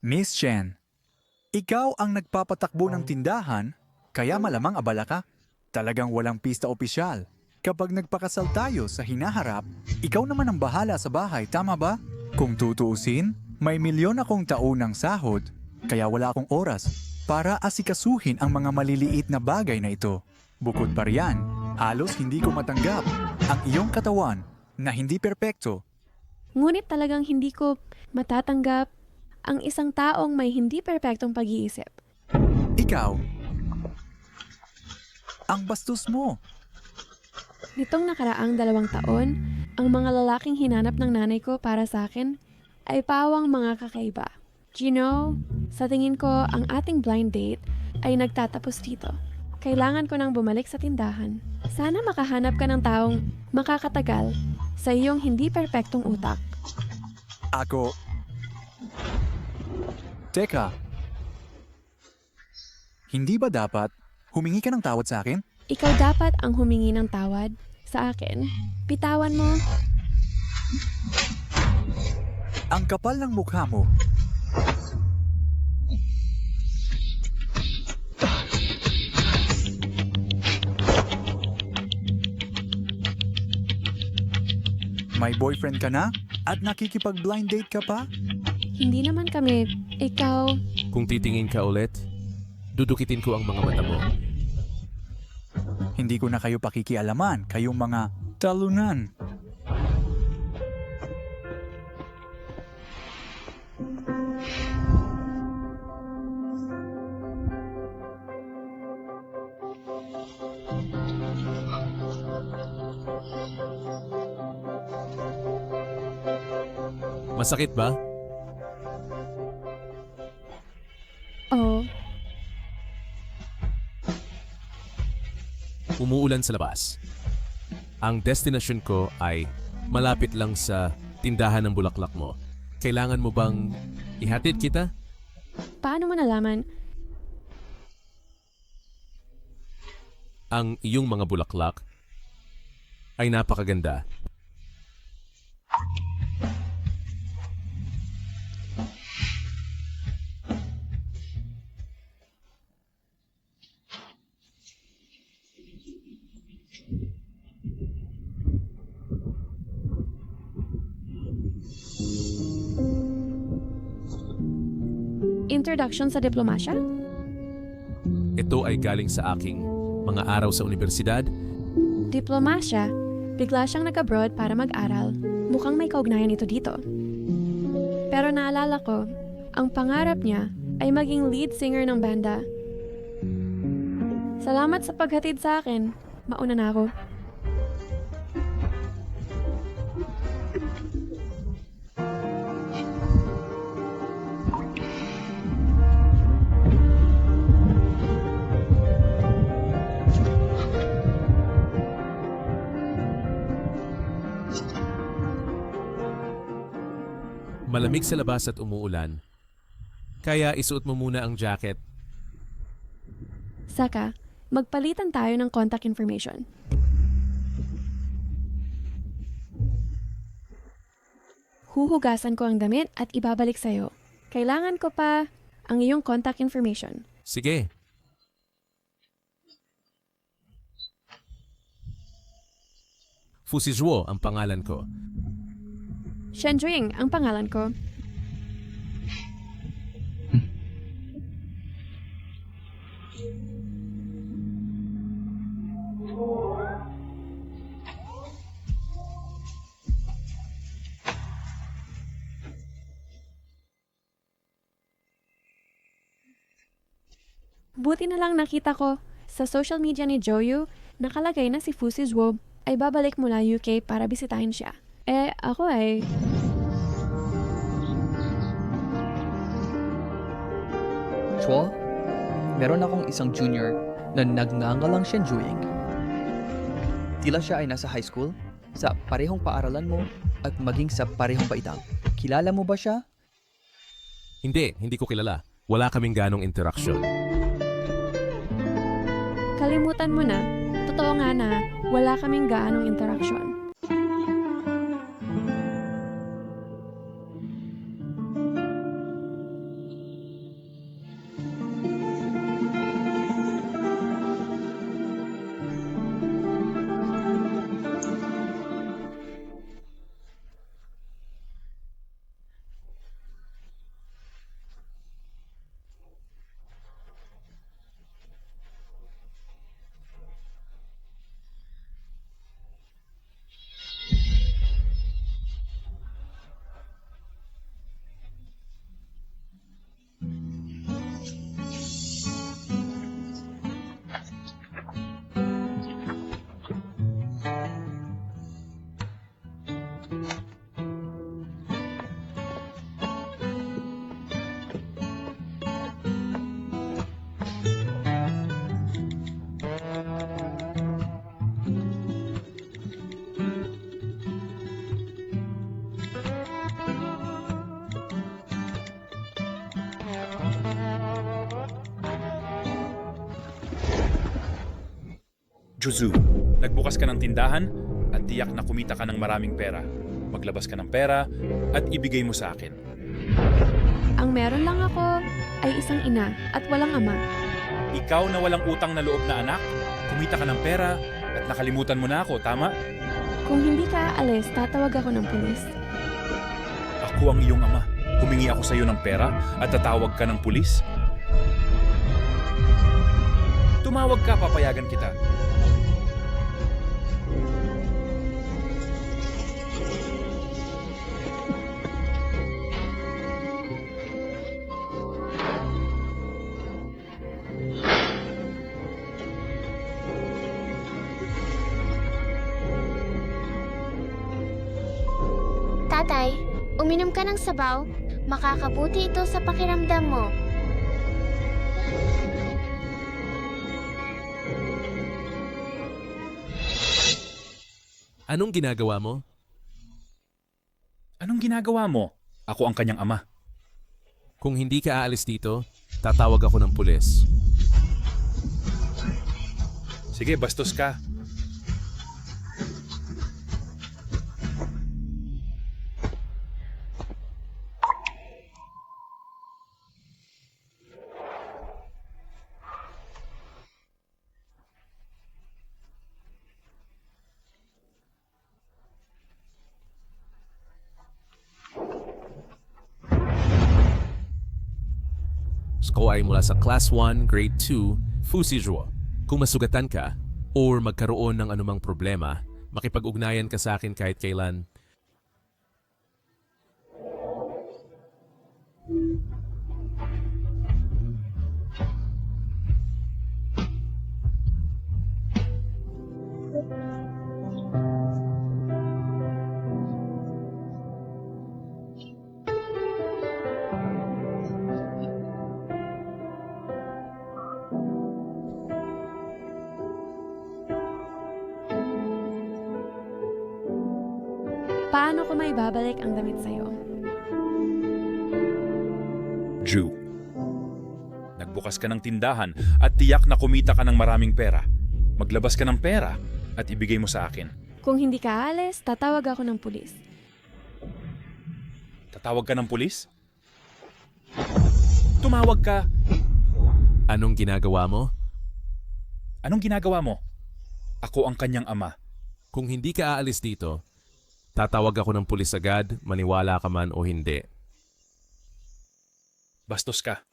Miss Chen, ikaw ang nagpapatakbo ng tindahan, kaya malamang abala ka. Talagang walang pista opisyal. Kapag nagpakasal tayo sa hinaharap, ikaw naman ang bahala sa bahay, tama ba? Kung tutuusin, may milyon akong taunang sahod, kaya wala akong oras para asikasuhin ang mga maliliit na bagay na ito. Bukod pa riyan, halos hindi ko matanggap ang iyong katawan na hindi perpekto. Ngunit talagang hindi ko matatanggap ang isang taong may hindi perpektong pag-iisip. Ikaw, ang bastos mo. Nitong nakaraang 2 taon, ang mga lalaking hinanap ng nanay ko para sa akin ay pawang mga kakaiba. You know, sa tingin ko ang ating blind date ay nagtatapos dito. Kailangan ko nang bumalik sa tindahan. Sana makahanap ka ng taong makakatagal sa iyong hindi perpektong utak. Ako... Teka. Hindi ba dapat humingi ka ng tawad sa akin? Ikaw dapat ang humingi ng tawad sa akin. Bitawan mo. Ang kapal ng mukha mo. May boyfriend ka na? At nakikipag-blind date ka pa? Hindi naman kami, ikaw, Kung titingin ka ulit, dudukitin ko ang mga mata mo. Hindi ko na kayo pakikialaman, kayong mga talunan. Masakit ba? oh, Umuulan sa labas. Ang destinasyon ko ay malapit lang sa tindahan ng bulaklak mo. Kailangan mo bang ihatid kita? paano mo nalaman? Ang iyong mga bulaklak ay napakaganda. Introduction sa diplomasya? Ito ay galing sa aking mga araw sa universidad. Diplomasya? Bigla siyang nag-abroad para mag-aral. Mukhang may kaugnayan ito dito. Pero naalala ko, ang pangarap niya ay maging lead singer ng banda. Salamat sa paghatid sa akin. Mauna na ako. Malamig sa labas at umuulan. Kaya isuot mo muna ang jacket. Saka, magpalitan tayo ng contact information. Huhugasan ko ang damit at ibabalik sa'yo. Kailangan ko pa ang iyong contact information. Sige. Fusizhuo ang pangalan ko. Shenjuing ang pangalan ko. Buti na lang nakita ko sa social media ni Joyu nakalagay na si Fusi Zhuo ay babalik mula UK para bisitahin siya. Ako ay... Chua, meron akong isang junior na nagngangalang Shenjuing. Tila siya ay nasa high school, sa parehong paaralan mo, at maging sa parehong baitang. Kilala mo ba siya? Hindi ko kilala. Wala kaming ganong interaksyon. Kalimutan mo na. Totoo nga na wala kaming gaanong interaksyon. Juzu, nagbukas ka ng tindahan at tiyak na kumita ka ng maraming pera. Maglabas ka ng pera at ibigay mo sa akin. Ang meron lang ako ay isang ina at walang ama. Ikaw na walang utang na loob na anak, kumita ka ng pera at nakalimutan mo na ako, tama? Kung hindi ka aalis, tatawag ako ng pulis. Ako ang iyong ama. Humingi ako sa iyo ng pera at tatawag ka ng pulis? Tumawag ka, papayagan kita. Tatay, uminom ka ng sabaw. Makakabuti ito sa pakiramdam mo. Anong ginagawa mo? Anong ginagawa mo? Ako ang kanyang ama. Kung hindi ka aalis dito, tatawag ako ng pulis. Sige, bastos ka. Ko ay mula sa Class 1, Grade 2, Fusizhuo. Kung masugatan ka or magkaroon ng anumang problema, makipag-ugnayan ka sa akin kahit kailan. Paano ko may babalik ang damit sa'yo? Jew. Nagbukas ka ng tindahan at tiyak na kumita ka ng maraming pera. Maglabas ka ng pera at ibigay mo sa akin. Kung hindi ka aalis, tatawag ako ng pulis. Tatawag ka ng pulis? Tumawag ka. Anong ginagawa mo? Anong ginagawa mo? Ako ang kanyang ama. Kung hindi ka aalis dito, tatawag ako ng pulis agad, maniwala ka man o hindi. Bastos ka.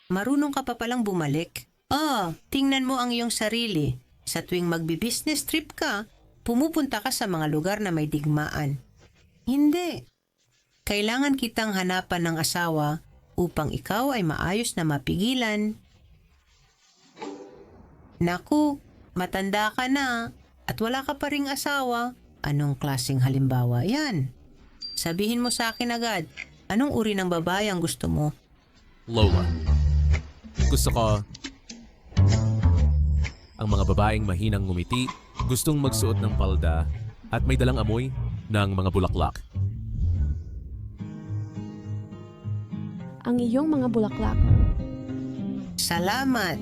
Marunong ka pa palang bumalik. Tingnan mo ang iyong sarili. Sa tuwing magbi-business trip ka, pumupunta ka sa mga lugar na may digmaan. Hindi. Kailangan kitang hanapan ng asawa upang ikaw ay maayos na mapigilan. Naku, matanda ka na at wala ka pa ring asawa. Anong klaseng halimbawa yan? Sabihin mo sa akin agad, anong uri ng babae ang gusto mo? Lola. Gusto ko ang mga babaeng mahinang ngumiti, gustong magsuot ng palda, at may dalang amoy ng mga bulaklak. Ang iyong mga bulaklak. Salamat.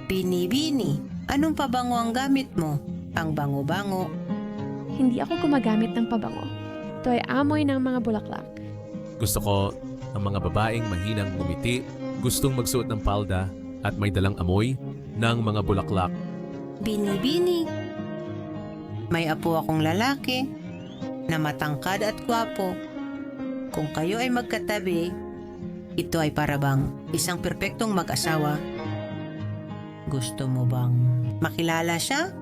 Bini-bini, anong pabango ang gamit mo? Ang bango-bango. Hindi ako gumagamit ng pabango. Ito ay amoy ng mga bulaklak. Gusto ko ang mga babaeng mahinang ngumiti, gustong magsuot ng palda, at may dalang amoy ng mga bulaklak. Bini-bini. May apo akong lalaki na matangkad at gwapo. Kung kayo ay magkatabi, ito ay parabang isang perpektong mag-asawa. Gusto mo bang makilala siya?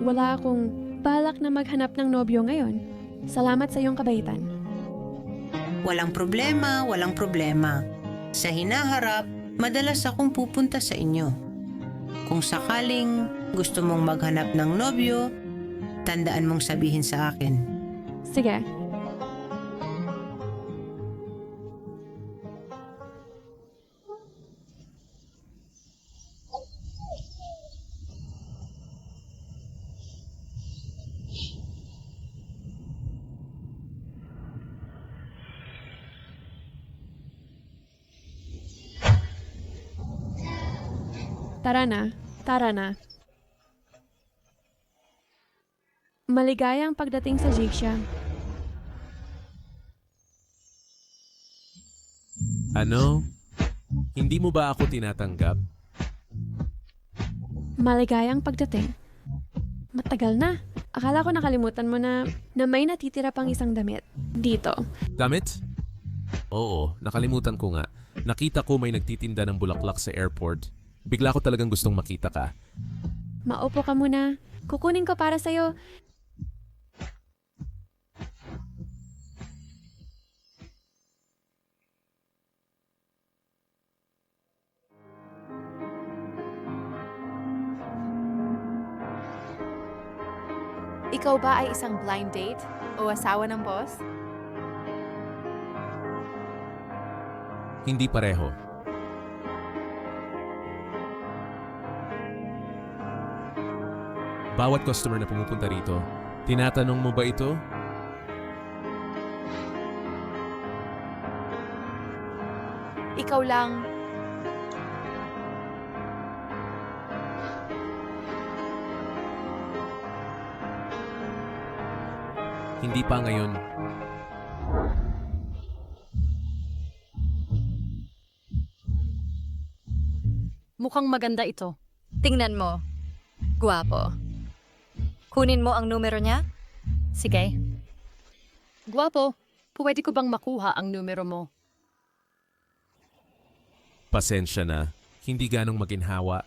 Wala akong balak na maghanap ng nobyo ngayon. Salamat sa iyong kabaitan. Walang problema, walang problema. Sa hinaharap, madalas akong pupunta sa inyo. Kung sakaling gusto mong maghanap ng nobyo, tandaan mong sabihin sa akin. Sige. Tara na, tara na. Maligayang pagdating sa Jigsha. Ano? Hindi mo ba ako tinatanggap? Maligayang pagdating. Matagal na. Akala ko nakalimutan mo na may natitira pang isang damit. Dito. Damit? Oo, nakalimutan ko nga. Nakita ko may nagtitinda ng bulaklak sa airport. Bigla ko talagang gustong makita ka. Maupo ka muna. Kukunin ko para sa'yo. Ikaw ba ay isang blind date o asawa ng boss? Hindi pareho. Bawat customer na pumupunta rito, tinatanong mo ba ito? Ikaw lang. Hindi pa ngayon. Mukhang maganda ito. Tingnan mo. Guwapo. Kunin mo ang numero niya? Sige. Guwapo, pwede ko bang makuha ang numero mo? Pasensya na. Hindi ganong maginhawa.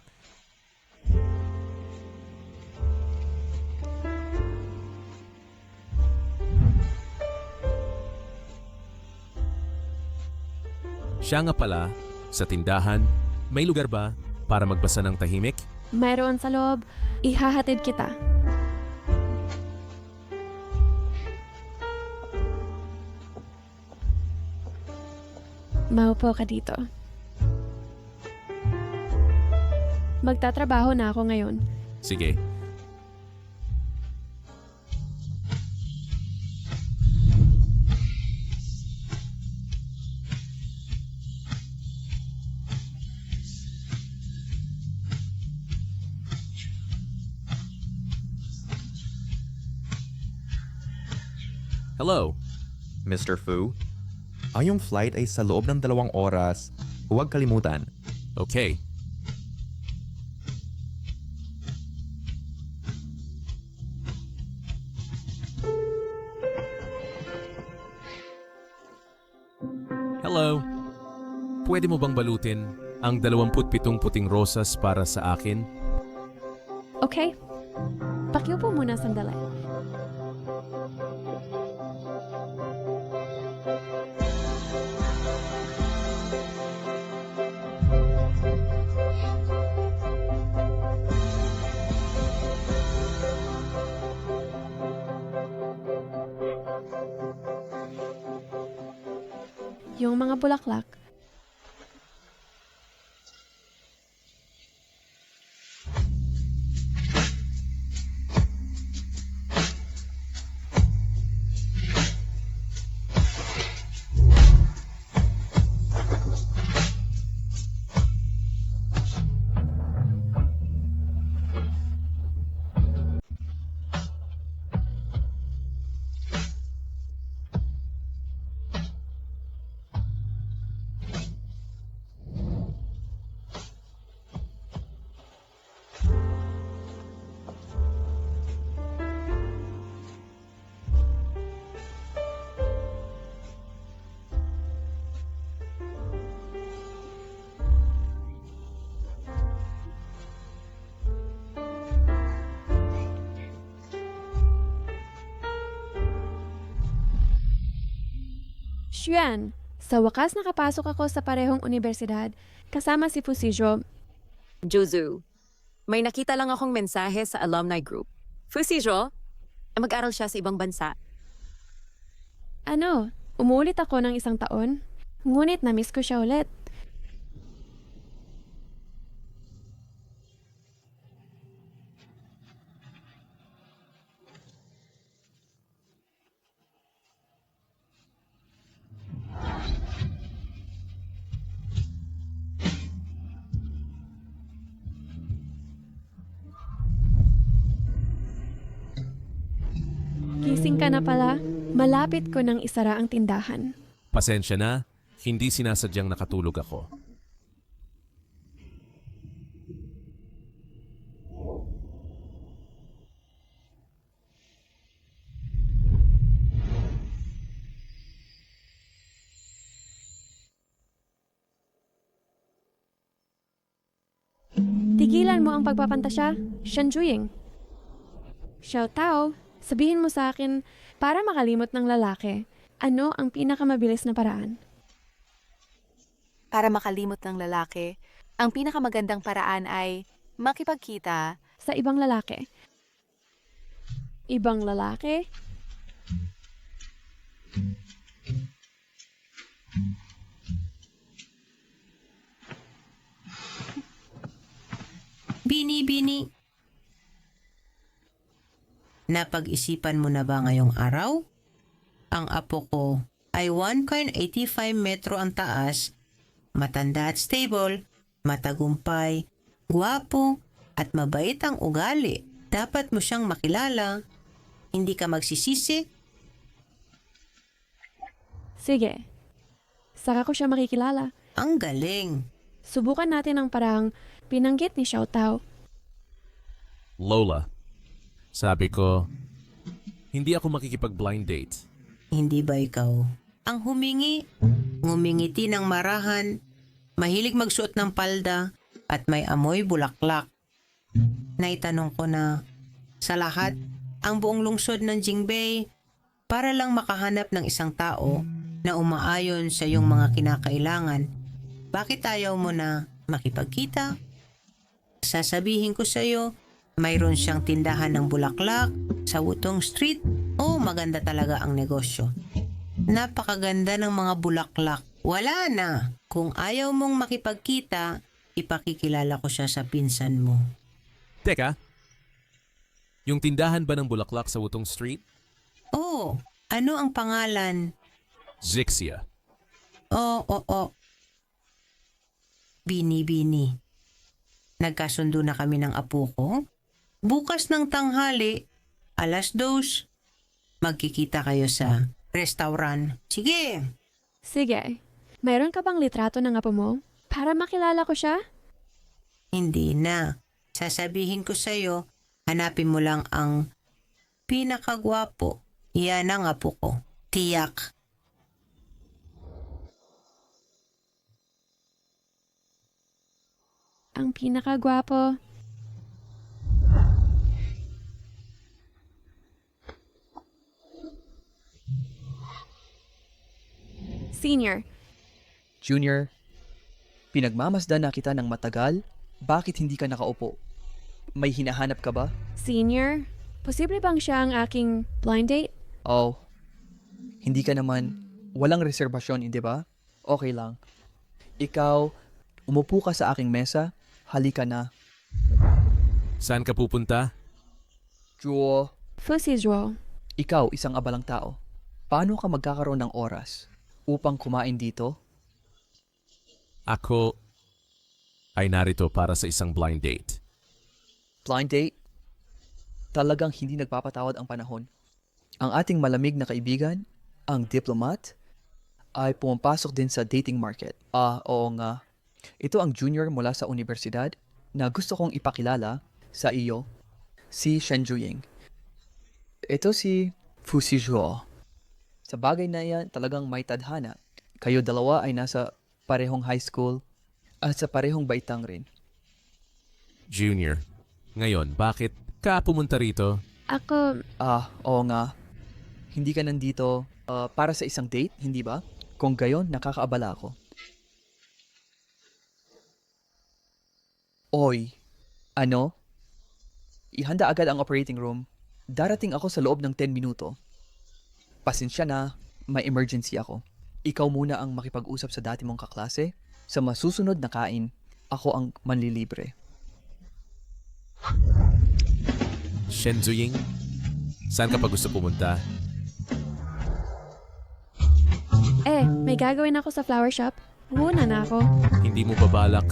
Siya nga pala, sa tindahan, may lugar ba para magbasa ng tahimik? Mayroon sa loob. Ihahatid kita. Maupo ka dito. Magtatrabaho na ako ngayon. Sige. Hello. Mr. Fu, ang iyong flight ay sa loob ng 2 oras. Huwag kalimutan. Okay. Hello. Pwede mo bang balutin ang 27 puting rosas para sa akin? Okay? Pakiupo muna sandali. Yung mga bulaklak. Xuan, sa wakas nakapasok ako sa parehong universidad kasama si Fusijo. Juzu, may nakita lang akong mensahe sa alumni group. Fusijo, mag-aral siya sa ibang bansa. Ano, umulit ako ng 1 taon, ngunit na-miss ko siya ulit. Gising ka na pala. Malapit ko nang isara ang tindahan. Pasensya na, hindi sinasadyang nakatulog ako. Tigilan mo ang pagpapantasya, Shanjuying. Xiao Tao, sabihin mo sa akin, para makalimot ng lalaki, ano ang pinakamabilis na paraan? Para makalimot ng lalaki, ang pinakamagandang paraan ay makipagkita. Sa ibang lalaki. Ibang lalaki? Bini. Napag-isipan mo na ba ngayong araw? Ang apo ko ay 1.85 metro ang taas, matanda at stable, matagumpay, guwapo, at mabait ang ugali. Dapat mo siyang makilala. Hindi ka magsisisi. Sige. Saka ko siya makikilala. Ang galing. Subukan natin ang parang pinanggit ni Xiao Tao. Lola, sabi ko, hindi ako makikipag-blind date. Hindi ba ikaw ang humingi? Ngumingiti ng marahan, mahilig magsuot ng palda, at may amoy bulaklak. Naitanong ko na, sa lahat, ang buong lungsod ng Jingbei para lang makahanap ng isang tao na umaayon sa iyong mga kinakailangan. Bakit ayaw mo na makipagkita? Sasabihin ko sa iyo, mayroon siyang tindahan ng bulaklak sa Wutong Street. Oh, maganda talaga ang negosyo. Napakaganda ng mga bulaklak. Wala na. Kung ayaw mong makipagkita, ipakikilala ko siya sa pinsan mo. Teka, yung tindahan ba ng bulaklak sa Wutong Street? Oh, ano ang pangalan? Zixia. Oo. Bini. Nagkasundo na kami ng apo ko. Bukas ng tanghali, 2:00, magkikita kayo sa restaurant. Sige. Sige. Mayroon ka bang litrato ng apo mo? Para makilala ko siya? Hindi na. Sasabihin ko sa'yo, hanapin mo lang ang pinakagwapo. Yan ang apo ko. Tiyak. Ang pinakagwapo. Senior. Junior, pinagmamasdan na kita ng matagal. Bakit hindi ka nakaupo? May hinahanap ka ba? Senior, posible bang siya ang aking blind date? Oh, hindi ka naman walang reserbasyon, hindi ba? Okay lang. Ikaw, umupo ka sa aking mesa. Halika na. Saan ka pupunta? Juo, Fusijo. ikaw isang abalang tao. Paano ka magkakaroon ng oras upang kumain dito? Ako ay narito para sa isang blind date. Blind date? Talagang hindi nagpapatawad ang panahon. Ang ating malamig na kaibigan, ang diplomat, ay pumapasok din sa dating market. Oo nga. Ito ang junior mula sa universidad na gusto kong ipakilala sa iyo, si Shenjuying. Ito si Fusijuo. Sa bagay na yan, talagang may tadhana. Kayo dalawa ay nasa parehong high school at sa parehong baitang rin. Junior, ngayon, bakit ka pumunta rito? Ako, Oo nga. Hindi ka nandito para sa isang date, hindi ba? Kung gayon, nakakaabala ako. Oy, ano? Ihanda agad ang operating room. Darating ako sa loob ng 10 minuto. Pasensya na, may emergency ako. Ikaw muna ang makipag-usap sa dati mong kaklase. Sa masusunod na kain, ako ang manlilibre. Shen Zuying, saan ka pa gusto pumunta? May gagawin ako sa flower shop. Muna na ako. Hindi mo babalak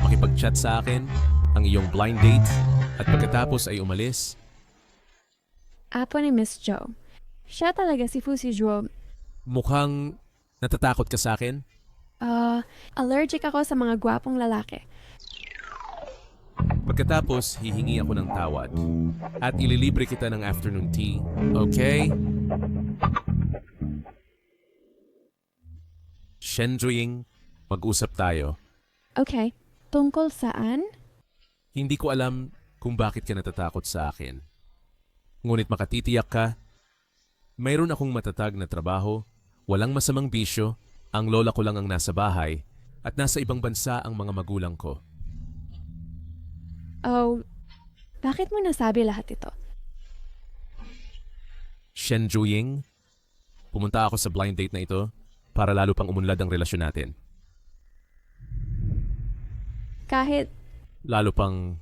makipag-chat sa akin, ang iyong blind date, at pagkatapos ay umalis? Apo ni Miss Jo. Siya talaga si Fusi Jo. Mukhang natatakot ka sa akin? Allergic ako sa mga gwapong lalaki. Pagkatapos, hihingi ako ng tawad. At ililibre kita ng afternoon tea. Okay? Shen Zuying, mag-usap tayo. Okay. Tungkol saan? Hindi ko alam kung bakit ka natatakot sa akin. Ngunit makatitiyak ka, mayroon akong matatag na trabaho, walang masamang bisyo, ang lola ko lang ang nasa bahay, at nasa ibang bansa ang mga magulang ko. Oh, bakit mo nasabi lahat ito? Shen Zuying, pumunta ako sa blind date na ito para lalo pang umunlad ang relasyon natin. Kahit Lalo pang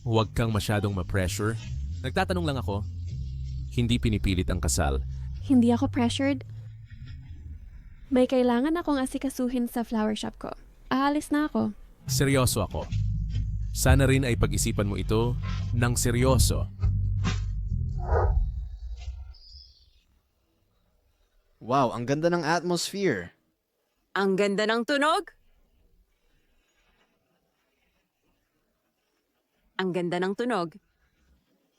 huwag kang masyadong ma-pressure. Nagtatanong lang ako, hindi pinipilit ang kasal. hindi ako pressured, may kailangan akong asikasuhin sa flower shop ko. Aalis na ako. Seryoso ako. Sana rin ay pag-isipan mo ito ng seryoso. Wow, ang ganda ng atmosphere. Ang ganda ng tunog. Ang ganda ng tunog.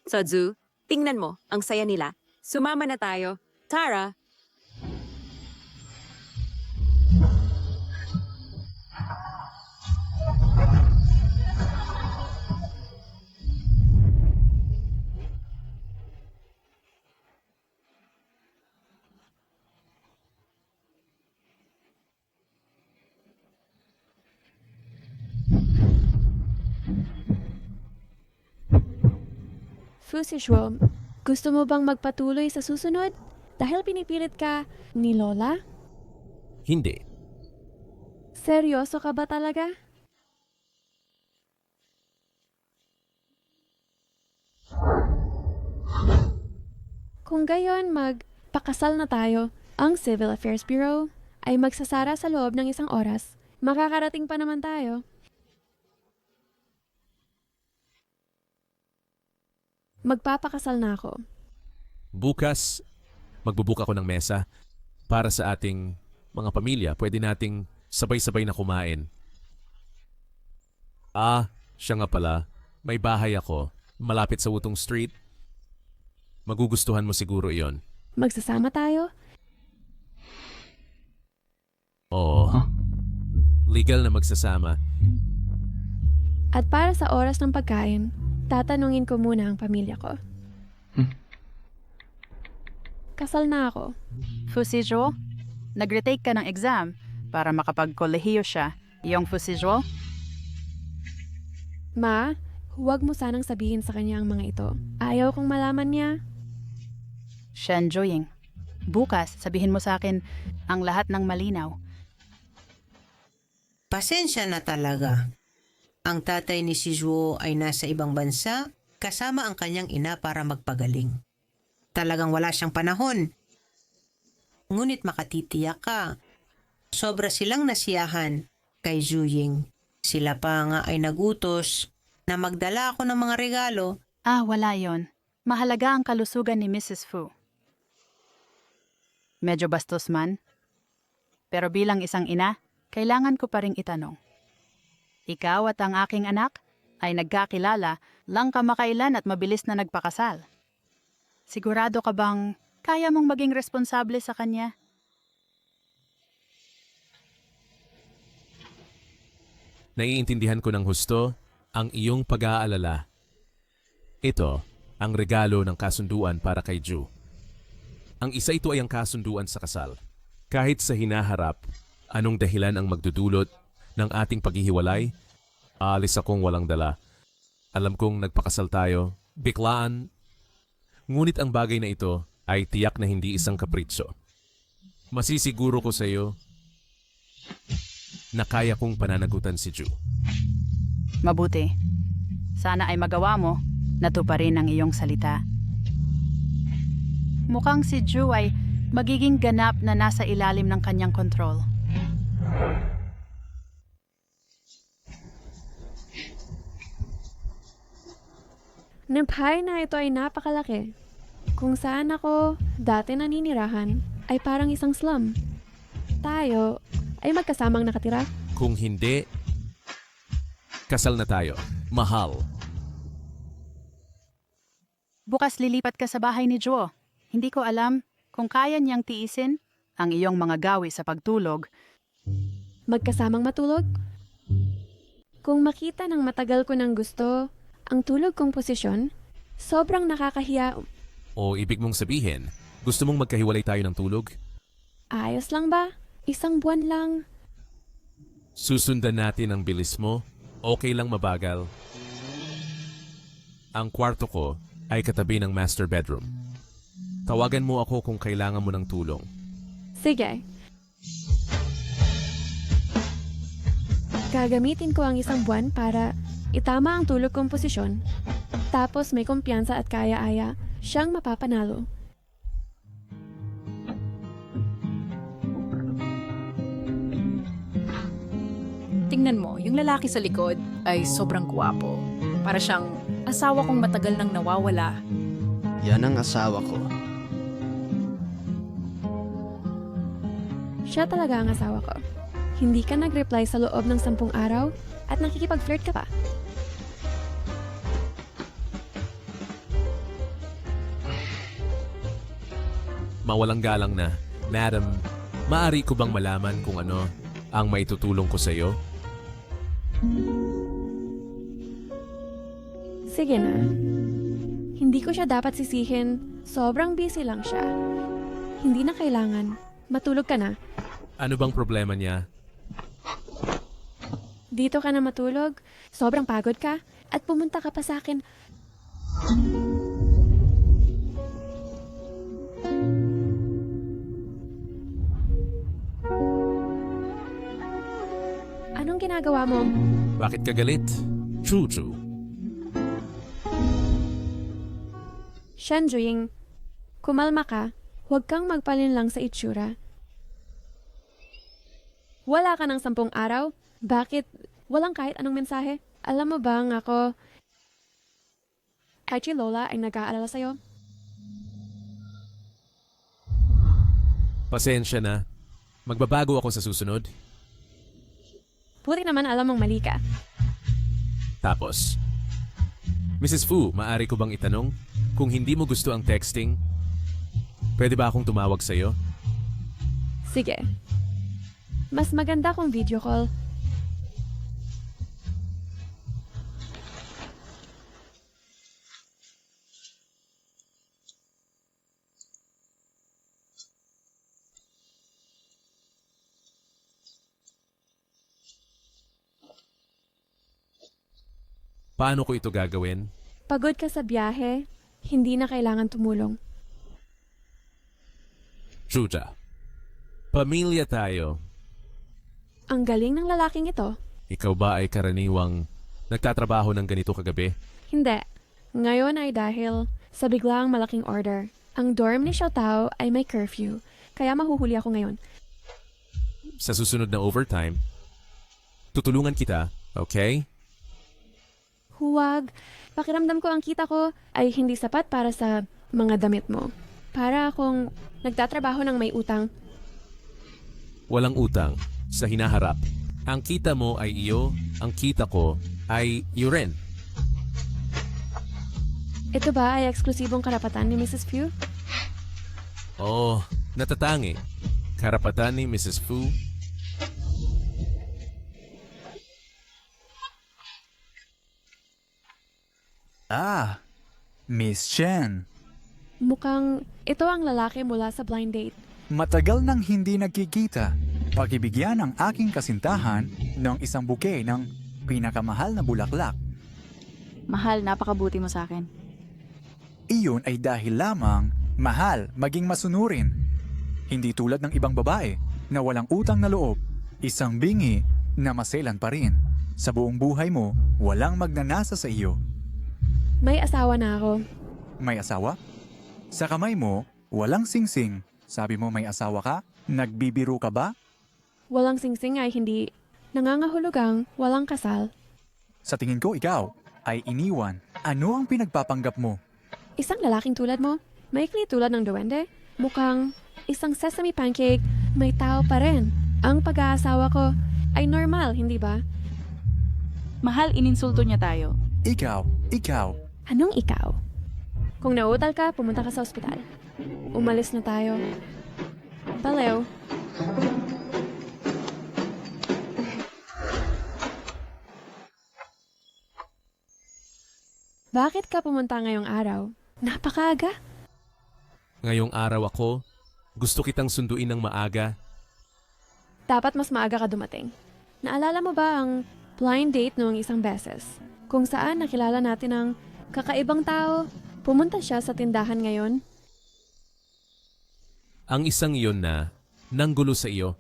Sozu, tingnan mo, ang saya nila. Sumama na tayo. Tara. Fusishwo, gusto mo bang magpatuloy sa susunod? Dahil pinipilit ka ni Lola? Hindi. Seryoso ka ba talaga? Kung gayon, magpakasal na tayo. Ang Civil Affairs Bureau ay magsasara sa loob ng 1 oras. Makakarating pa naman tayo. Magpapakasal na ako. Bukas, magbubook ako ng mesa para sa ating mga pamilya. Pwede nating sabay-sabay na kumain. Siya nga pala. May bahay ako, malapit sa Wutong Street. Magugustuhan mo siguro iyon. Magsasama tayo? Oo. Legal na magsasama. At para sa oras ng pagkain, tatanungin ko muna ang pamilya ko. Kasal na ako. Fusijo, nag-retake ka ng exam para makapag-kolehiyo siya. Iyong Fusijo? Ma, huwag mo sanang sabihin sa kanya ang mga ito. Ayaw kong malaman niya. Shen Zuying, bukas sabihin mo sa akin ang lahat ng malinaw. Pasensya na talaga. Ang tatay ni si Zhuo ay nasa ibang bansa kasama ang kanyang ina para magpagaling. Talagang wala siyang panahon. Ngunit makatitiyak ka. Sobra silang nasiyahan kay Zuying. Sila pa nga ay nagutos na magdala ako ng mga regalo. Wala yon. Mahalaga ang kalusugan ni Mrs. Fu. Medyo bastos man. Pero bilang isang ina, kailangan ko pa ring itanong. Ikaw at ang aking anak ay nagkakilala lang kamakailan at mabilis na nagpakasal. Sigurado ka bang kaya mong maging responsable sa kanya? Naiintindihan ko ng husto ang iyong pag-aalala. Ito ang regalo ng kasunduan para kay Ju. Ang isa ito ay ang kasunduan sa kasal. Kahit sa hinaharap, anong dahilan ang magdudulot ng ating paghihiwalay, aalis akong walang dala. Alam kong nagpakasal tayo, biglaan, ngunit ang bagay na ito ay tiyak na hindi isang kapritso. Masisiguro ko sa iyo na kaya kong pananagutan si Ju. Mabuti. Sana ay magawa mo na tuparin ang iyong salita. Mukhang si Ju ay magiging ganap na nasa ilalim ng kanyang kontrol. Ng bahay na ito ay napakalaki. Kung saan ako dati naninirahan ay parang isang slum. Tayo ay magkasamang nakatira. Kung hindi, kasal na tayo. Mahal. Bukas lilipat ka sa bahay ni Jo. Hindi ko alam kung kaya niyang tiisin ang iyong mga gawi sa pagtulog. Magkasamang matulog? Kung makita ng matagal ko ng gusto ang tulog kong posisyon, sobrang nakakahiya. O ibig mong sabihin, gusto mong magkahiwalay tayo ng tulog? Ayos lang ba? Isang buwan lang. Susundan natin ang bilis mo. Okay lang mabagal. Ang kwarto ko ay katabi ng master bedroom. Tawagan mo ako kung kailangan mo ng tulong. Sige. Gagamitin ko ang isang buwan para itama ang tulog kong posisyon. Tapos may kumpiyansa at kaya-aya siyang mapapanalo. Tingnan mo, yung lalaki sa likod ay sobrang guwapo. Para siyang asawa kong matagal nang nawawala. Yan ang asawa ko. Siya talaga ang asawa ko. Hindi ka nag-reply sa loob ng 10 araw at nakikipag-flirt ka pa. Mawalang galang na. Madam, maaari ko bang malaman kung ano ang maitutulong ko sa iyo? Sige na. Hindi ko siya dapat sisihin. Sobrang busy lang siya. Hindi na kailangan. Matulog ka na. Ano bang problema niya? Dito ka na matulog. Sobrang pagod ka. At pumunta ka pa sa akin. Anong ginagawa mo? Bakit ka galit? Chu-chu. Shanjuing, kumalma ka. Huwag kang magpalinlang sa itsura. Wala ka ng 10 araw? Bakit walang kahit anong mensahe? Alam mo bang ako, kahit si Lola ay nag-aalala sa'yo? Pasensya na. Magbabago ako sa susunod. Buti naman alam mong mali ka. Tapos, Mrs. Fu, maaari ko bang itanong? Kung hindi mo gusto ang texting, pwede ba akong tumawag sa'yo? Sige. Mas maganda kung video call. Paano ko ito gagawin? Pagod ka sa biyahe, hindi na kailangan tumulong. Chuja, pamilya tayo. Ang galing ng lalaking ito. Ikaw ba ay karaniwang nagtatrabaho ng ganito kagabi? Hindi. Ngayon ay dahil sa biglang malaking order. Ang dorm ni Xiao Tao ay may curfew, kaya mahuhuli ako ngayon. Sa susunod na overtime, tutulungan kita, okay? Huwag. Pakiramdam ko ang kita ko ay hindi sapat para sa mga damit mo. Para akong nagtatrabaho ng may utang. Walang utang. Sa hinaharap. Ang kita mo ay iyo, ang kita ko ay iyo rin. Ito ba ay eksklusibong karapatan ni Mrs. Fu? Oh, natatangi. Karapatan ni Mrs. Fu. Ah, Miss Chen. Mukhang ito ang lalaki mula sa blind date. Matagal nang hindi nagkikita. Pakibigyan ang aking kasintahan ng isang buke ng pinakamahal na bulaklak. Mahal, napakabuti mo sa akin. Iyon ay dahil lamang mahal maging masunurin. Hindi tulad ng ibang babae na walang utang na loob. Isang bingi na maselan pa rin. Sa buong buhay mo, walang magnanasa sa iyo. May asawa na ako. May asawa? Sa kamay mo, walang singsing. Sabi mo may asawa ka? Nagbibiro ka ba? Walang singsing ay hindi nangangahulugang walang kasal. Sa tingin ko ikaw ay iniwan. Ano ang pinagpapanggap mo? Isang lalaking tulad mo, maikli tulad ng duwende, mukhang isang sesame pancake, may tao pa rin. Ang pag-aasawa ko ay normal, hindi ba? Mahal, ininsulto niya tayo. Ikaw. Anong ikaw? Kung nautal ka, pumunta ka sa ospital. Umalis na tayo. Balew. Bakit ka pumunta ngayong araw? Napakaaga. Ngayong araw ako, gusto kitang sunduin ng maaga. Dapat mas maaga ka dumating. Naalala mo ba ang blind date noong isang beses? Kung saan nakilala natin ang kakaibang tao, pumunta siya sa tindahan ngayon? Ang isang iyon na nanggulo sa iyo.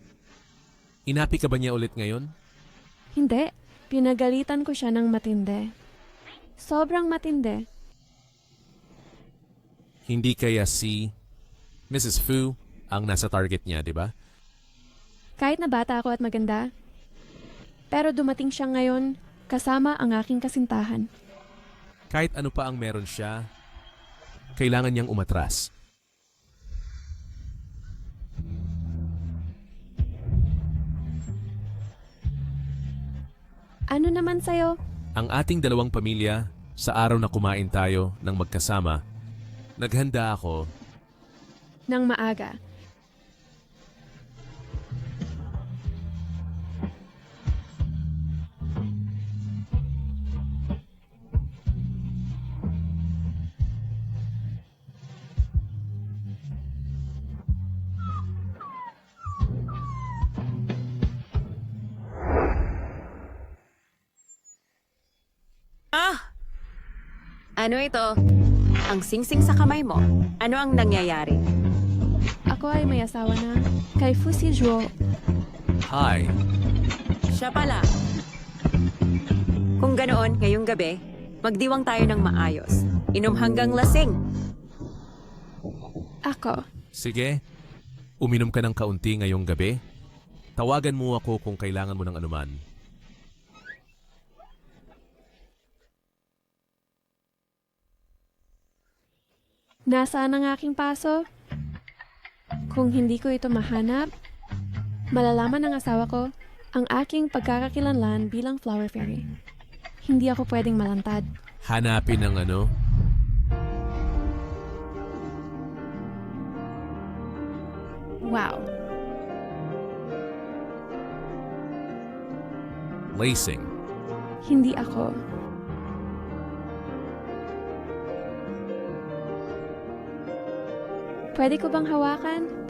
Inapi ka ba niya ulit ngayon? Hindi. Pinagalitan ko siya ng matindi. Sobrang matindi. Hindi kaya si Mrs. Fu ang nasa target niya, di ba? Kahit na bata ako at maganda, pero dumating siya ngayon kasama ang aking kasintahan. Kahit ano pa ang meron siya, kailangan niyang umatras. Ano naman sa'yo? Ang ating dalawang pamilya, sa araw na kumain tayo ng magkasama, naghanda ako Nang maaga. Ano ito? Ang singsing sa kamay mo. Ano ang nangyayari? Ako ay may asawa na kay Fusi Zhuo. Hi. Siya pala. Kung ganoon, ngayong gabi, magdiwang tayo ng maayos. Inom hanggang lasing. Ako. Sige, uminom ka ng kaunti ngayong gabi. Tawagan mo ako kung kailangan mo ng anuman. Nasaan ang aking paso? Kung hindi ko ito mahanap, malalaman ng asawa ko ang aking pagkakakilanlan bilang flower fairy. Hindi ako pwedeng malantad. Hanapin ang ano? Wow. Lacing. Hindi ako. Pwede ko bang hawakan?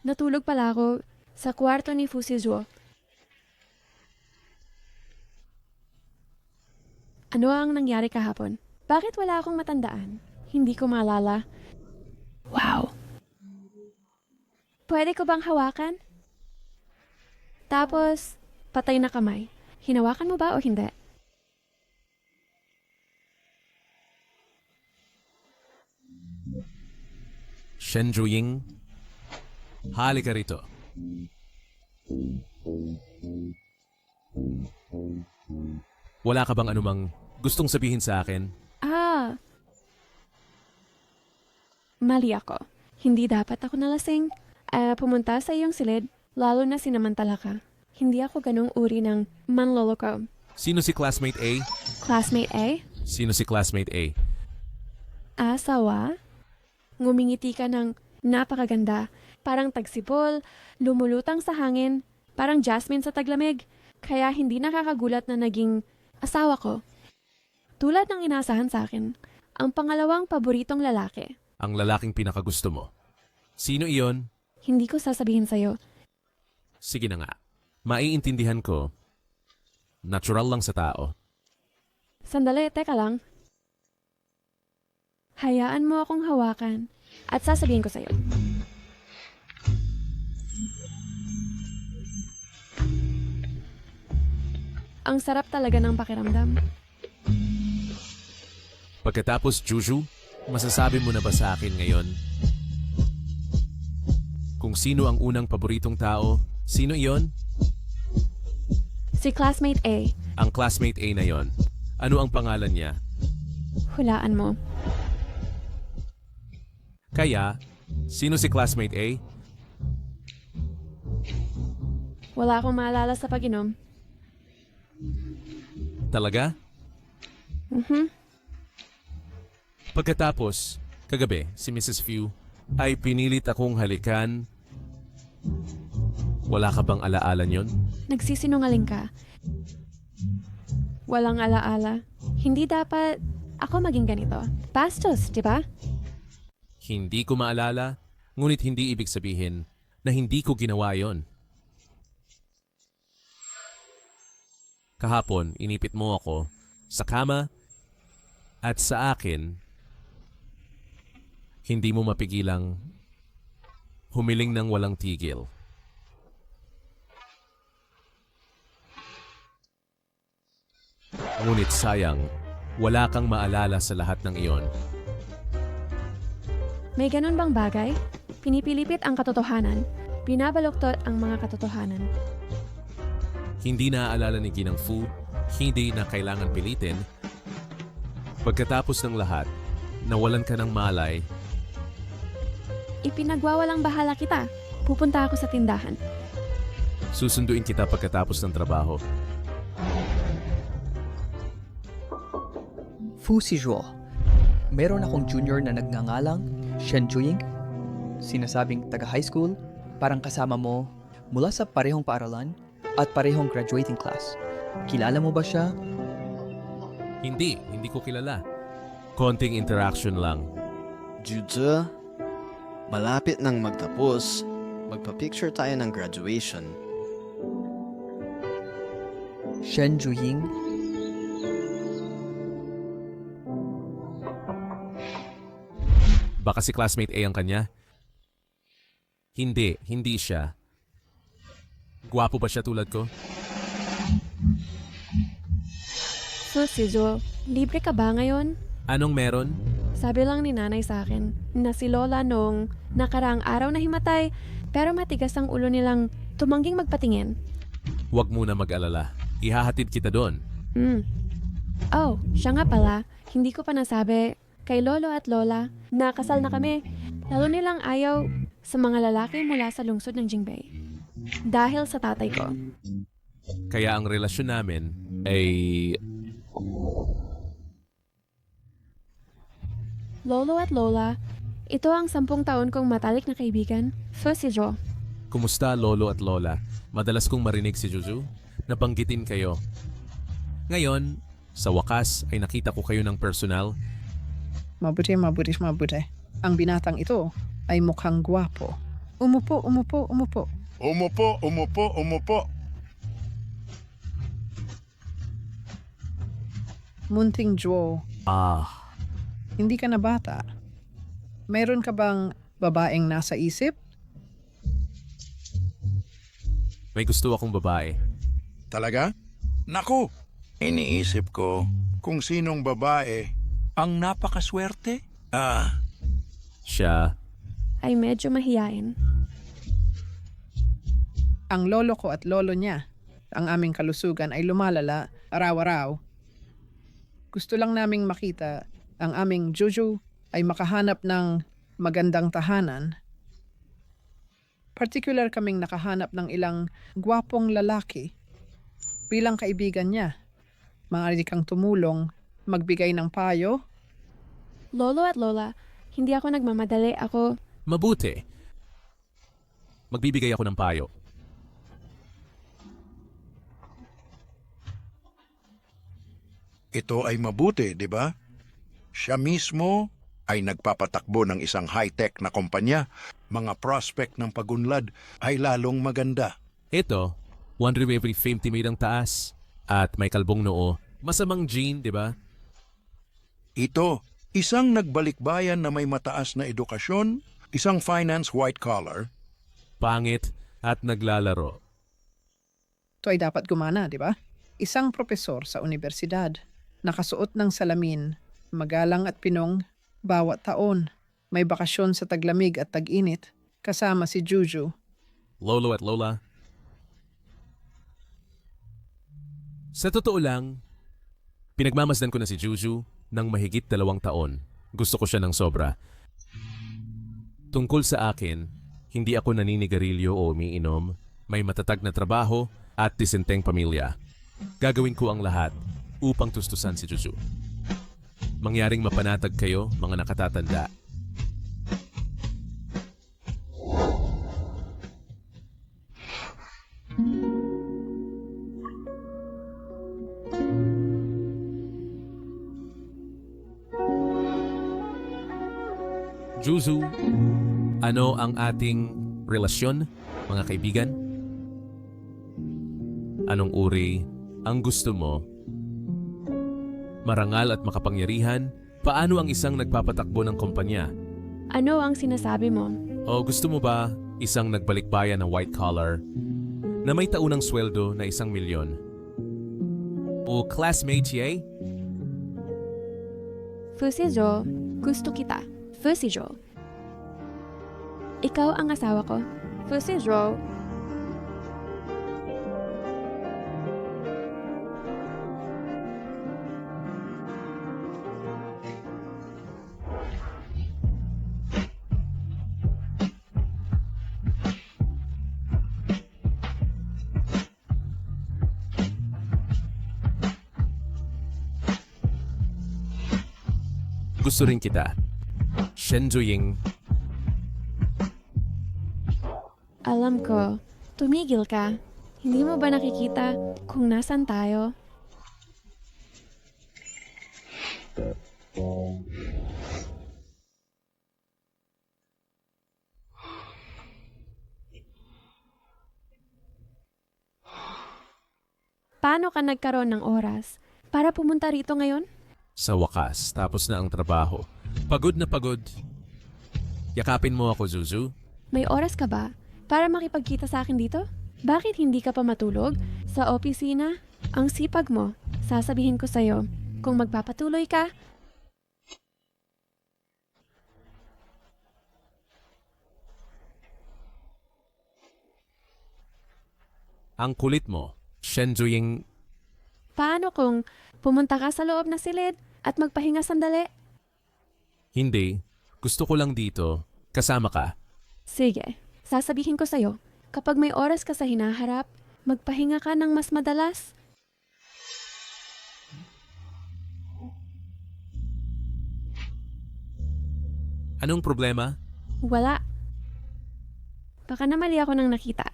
Natulog pala ako sa kwarto ni Fusi Zhuo. Ano ang nangyari kahapon? Bakit wala akong matandaan? Hindi ko maalala. Wow. Pwede ko bang hawakan? Tapos, patay na kamay. Hinawakan mo ba o hindi? Shen Zhuying, halika rito. Wala ka bang anumang gustong sabihin sa akin? Mali ako. Hindi dapat ako nalasing. Pumunta sa iyong silid, lalo na sinamantala ka. Hindi ako ganong uri ng manloloko. Sino si classmate A? Classmate A? Sino si classmate A? Asawa? Ngumingiti ka ng napakaganda. Parang tagsibol, lumulutang sa hangin, parang jasmine sa taglamig. Kaya hindi nakakagulat na naging asawa ko. Tulad ng inasahan sa akin, ang pangalawang paboritong lalaki. Ang lalaking pinakagusto mo. Sino iyon? Hindi ko sasabihin sa'yo. Sige na nga. Maiintindihan ko. Natural lang sa tao. Sandali, teka lang. Hayaan mo akong hawakan at sasabihin ko sa'yo. Ang sarap talaga ng pakiramdam. Pagkatapos, Juju, masasabi mo na ba sa akin ngayon kung sino ang unang paboritong tao? Sino iyon? Si classmate A. Ang classmate A na yon. Ano ang pangalan niya? Hulaan mo. Kaya, sino si classmate A? Wala akong maalala sa pag-inom. Talaga? Mhm. Pagkatapos, kagabi, si Mrs. Few ay pinilit akong halikan. Wala ka bang alaala yon? Nagsisinungaling ka. Walang alaala. Hindi dapat ako maging ganito. Bastos, di ba? Hindi ko maalala, ngunit hindi ibig sabihin na hindi ko ginawa yon. Kahapon, inipit mo ako sa kama at sa akin, hindi mo mapigilang humiling ng walang tigil. Ngunit sayang, wala kang maalala sa lahat ng iyon. May ganun bang bagay? Pinipilipit ang katotohanan. Binabaluktot ang mga katotohanan. Hindi naaalala ni Ginang Fu, hindi na kailangan pilitin. Pagkatapos ng lahat, nawalan ka ng malay. Ipinagwawalang bahala kita. Pupunta ako sa tindahan. Susunduin kita pagkatapos ng trabaho. Fu Sijua. Meron akong junior na nagngangalang Shen Juying. Sinasabing taga-high school, parang kasama mo mula sa parehong paaralan at parehong graduating class. Kilala mo ba siya? Hindi ko kilala. Konting interaction lang. Juju, malapit nang magtapos. Magpa-picture tayo ng graduation. Shen Juying. Baka si classmate A ang kanya? Hindi siya. Gwapo ba siya tulad ko? So, Sijo, libre ka ba ngayon? Anong meron? Sabi lang ni nanay sa akin na si Lola nung nakaraang araw na himatay pero matigas ang ulo nilang tumangging magpatingin. Huwag muna mag-alala. Ihahatid kita doon. Oh, siya nga pala. Hindi ko pa nasabi kay Lolo at Lola na kasal na kami. Lalo nilang ayaw sa mga lalaki mula sa lungsod ng Jingbei. Dahil sa tatay ko. Kaya ang relasyon namin ay... Lolo at Lola, ito ang 10 taon kong matalik na kaibigan. So si Jo. Kumusta, Lolo at Lola? Madalas kong marinig si Juju. Napanggitin kayo. Ngayon, sa wakas ay nakita ko kayo ng personal. Mabuti. Ang binatang ito ay mukhang gwapo. Umupo. Munting Jo, hindi ka na bata. Meron ka bang babaeng nasa isip? May gusto akong babae. Talaga? Naku! Iniisip ko kung sinong babae ang napakaswerte. Siya. Ay medyo mahiyain. Ang lolo ko at lolo niya, ang aming kalusugan ay lumalala araw-araw. Gusto lang naming makita ang aming Juju ay makahanap ng magandang tahanan. Particular kaming nakahanap ng ilang gwapong lalaki. Bilang kaibigan niya, maaari kang tumulong, magbigay ng payo. Lolo at Lola, hindi ako nagmamadali. Ako, Mabuti. Magbibigay ako ng payo. Ito ay mabuti, di ba? Siya mismo ay nagpapatakbo ng isang high-tech na kumpanya. Mga prospect ng pagunlad ay lalong maganda. Ito, wonder every 50 ang taas. At may kalbong noo. Masamang gene, di ba? Ito, isang nagbalikbayan na may mataas na edukasyon, isang finance white-collar. Pangit at naglalaro. Ito ay dapat gumana, di ba? Isang propesor sa universidad, nakasuot ng salamin, magalang at pinong, bawat taon. May bakasyon sa taglamig at tag-init, kasama si Juju. Lolo at Lola. Sa totoo lang, pinagmamasdan ko na si Juju ng mahigit 2 taon. Gusto ko siya ng sobra. Tungkol sa akin, hindi ako naninigarilyo o umiinom, may matatag na trabaho at disenteng pamilya. Gagawin ko ang lahat upang tustusan si Juju. Mangyaring mapanatag kayo, mga nakatatanda. Juju, ano ang ating relasyon, mga kaibigan? Anong uri ang gusto mo? Marangal at makapangyarihan, paano ang isang nagpapatakbo ng kumpanya? ano ang sinasabi mo? O gusto mo ba isang nagbalikbayan na white collar na may taunang sweldo na 1 milyon? O classmate, Fusijo, gusto kita. Fusijo. Ikaw ang asawa ko. Fusijo. Gusto rin kita. Shenjuying. Alam ko, tumigil ka. Hindi mo ba nakikita kung nasan tayo? Paano ka nagkaroon ng oras para pumunta rito ngayon? Sa wakas, tapos na ang trabaho. Pagod na pagod. Yakapin mo ako, Zuzu. May oras ka ba para makipagkita sa akin dito? Bakit hindi ka pa matulog sa opisina? Ang sipag mo. Sasabihin ko sa'yo, kung magpapatuloy ka, Ang kulit mo, Shenjuying. paano kung pumunta ka sa loob na silid at magpahinga sandali? Hindi. Gusto ko lang dito. Kasama ka. Sige, sasabihin ko sa'yo, kapag may oras ka sa hinaharap, magpahinga ka ng mas madalas. Anong problema? Wala. Baka namali ako nang nakita.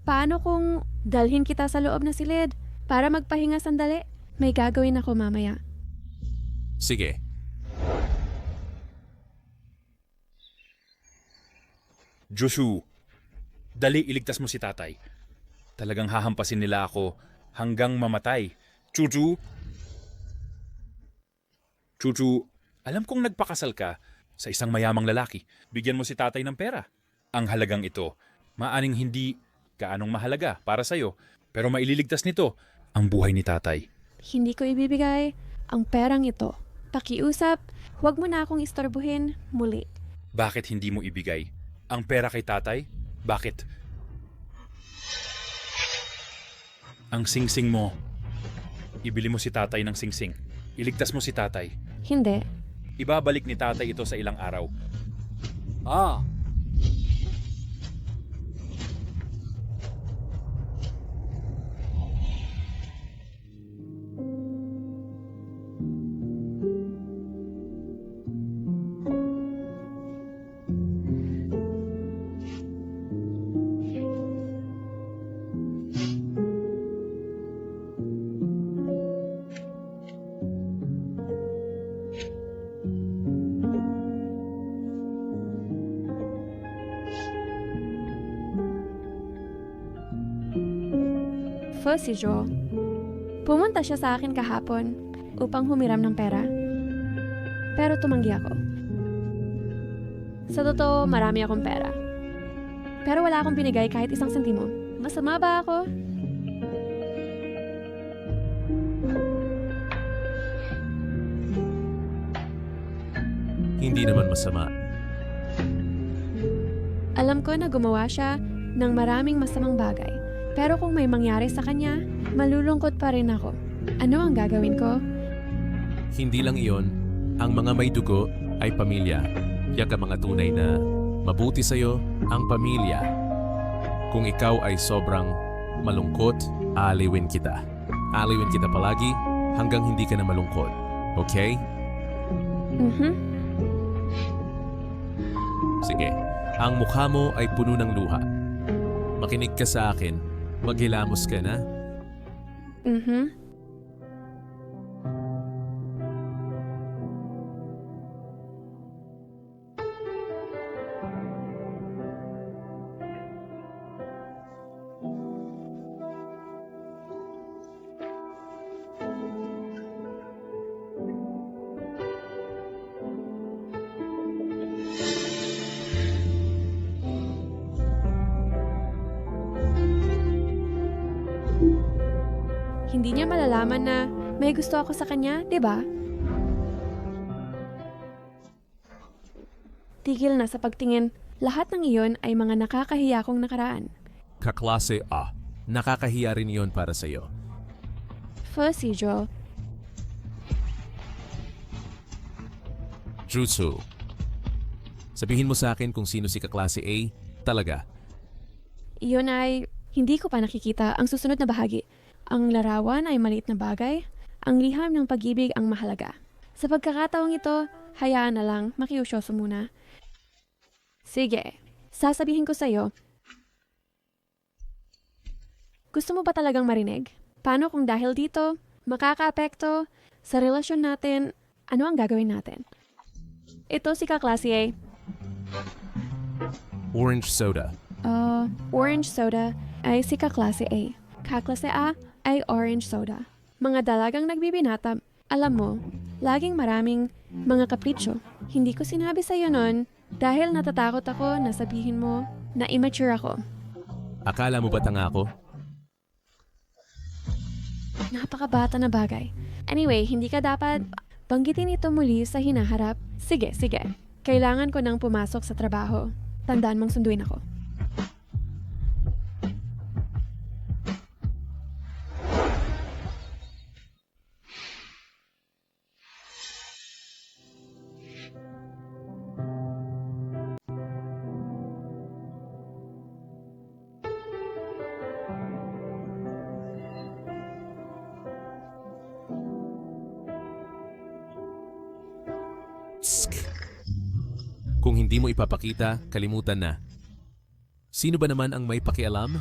Paano kung dalhin kita sa loob na silid para magpahinga sandali? May gagawin ako mamaya. Sige. Joshua, dali iligtas mo si tatay. Talagang hahampasin nila ako hanggang mamatay. Chuchu! Chuchu, alam kong nagpakasal ka sa isang mayamang lalaki. Bigyan mo si tatay ng pera. Ang halagang ito, maaning hindi kaanong mahalaga para sa'yo, pero maililigtas nito ang buhay ni tatay. Hindi ko ibibigay ang perang ito. Pakiusap, huwag mo na akong istorbohin muli. Bakit hindi mo ibigay ang pera kay tatay? Bakit? Ang singsing mo. Ibili mo si tatay ng singsing. Iligtas mo si tatay. Hindi. Ibabalik ni tatay ito sa ilang araw. Ah, First si Joe. Pumunta siya sa akin kahapon upang humiram ng pera. Pero tumanggi ako. Sa totoo, marami akong pera. Pero wala akong binigay kahit isang sentimo. Masama ba ako? Hindi naman masama. Alam ko na gumawa siya ng maraming masamang bagay. Pero kung may mangyari sa kanya, malulungkot pa rin ako. Ano ang gagawin ko? Hindi lang iyon, ang mga may dugo ay pamilya. Yak ang mga tunay na mabuti sa'yo ang pamilya. Kung ikaw ay sobrang malungkot, aaliwin kita. Aaliwin kita palagi hanggang hindi ka na malungkot. Okay? Sige, ang mukha mo ay puno ng luha. Makinig ka sa akin, maghilamos ka na. Hindi niya malalaman na may gusto ako sa kanya, di ba? Tigil na sa pagtingin, lahat ng iyon ay mga nakakahiya kong nakaraan. Kaklase A, nakakahiya rin iyon para sa'yo. First si Joe. Jutsu. Sabihin mo sa akin kung sino si kaklase A talaga. Iyon ay hindi ko pa nakikita ang susunod na bahagi. Ang larawan ay maliit na bagay. Ang liham ng pag-ibig ang mahalaga. Sa pagkakataong ito, hayaan na lang makiusyoso muna. Sige, sasabihin ko sa'yo. Gusto mo ba talagang marinig? Paano kung dahil dito, makakaapekto sa relasyon natin, ano ang gagawin natin? Ito si kaklase A. Orange soda. Orange soda ay si kaklase A. Kaklase A ay orange soda. Mga dalagang nagbibinata, alam mo, laging maraming mga kapritsyo. Hindi ko sinabi sa iyo nun dahil natatakot ako na sabihin mo na immature ako. Akala mo ba tanga ako? Napakabata na bagay. Anyway, hindi ka dapat banggitin ito muli sa hinaharap. Sige. Kailangan ko nang pumasok sa trabaho. Tandaan mong sunduin ako. Kung hindi mo ipapakita, kalimutan na. Sino ba naman ang may pakialam?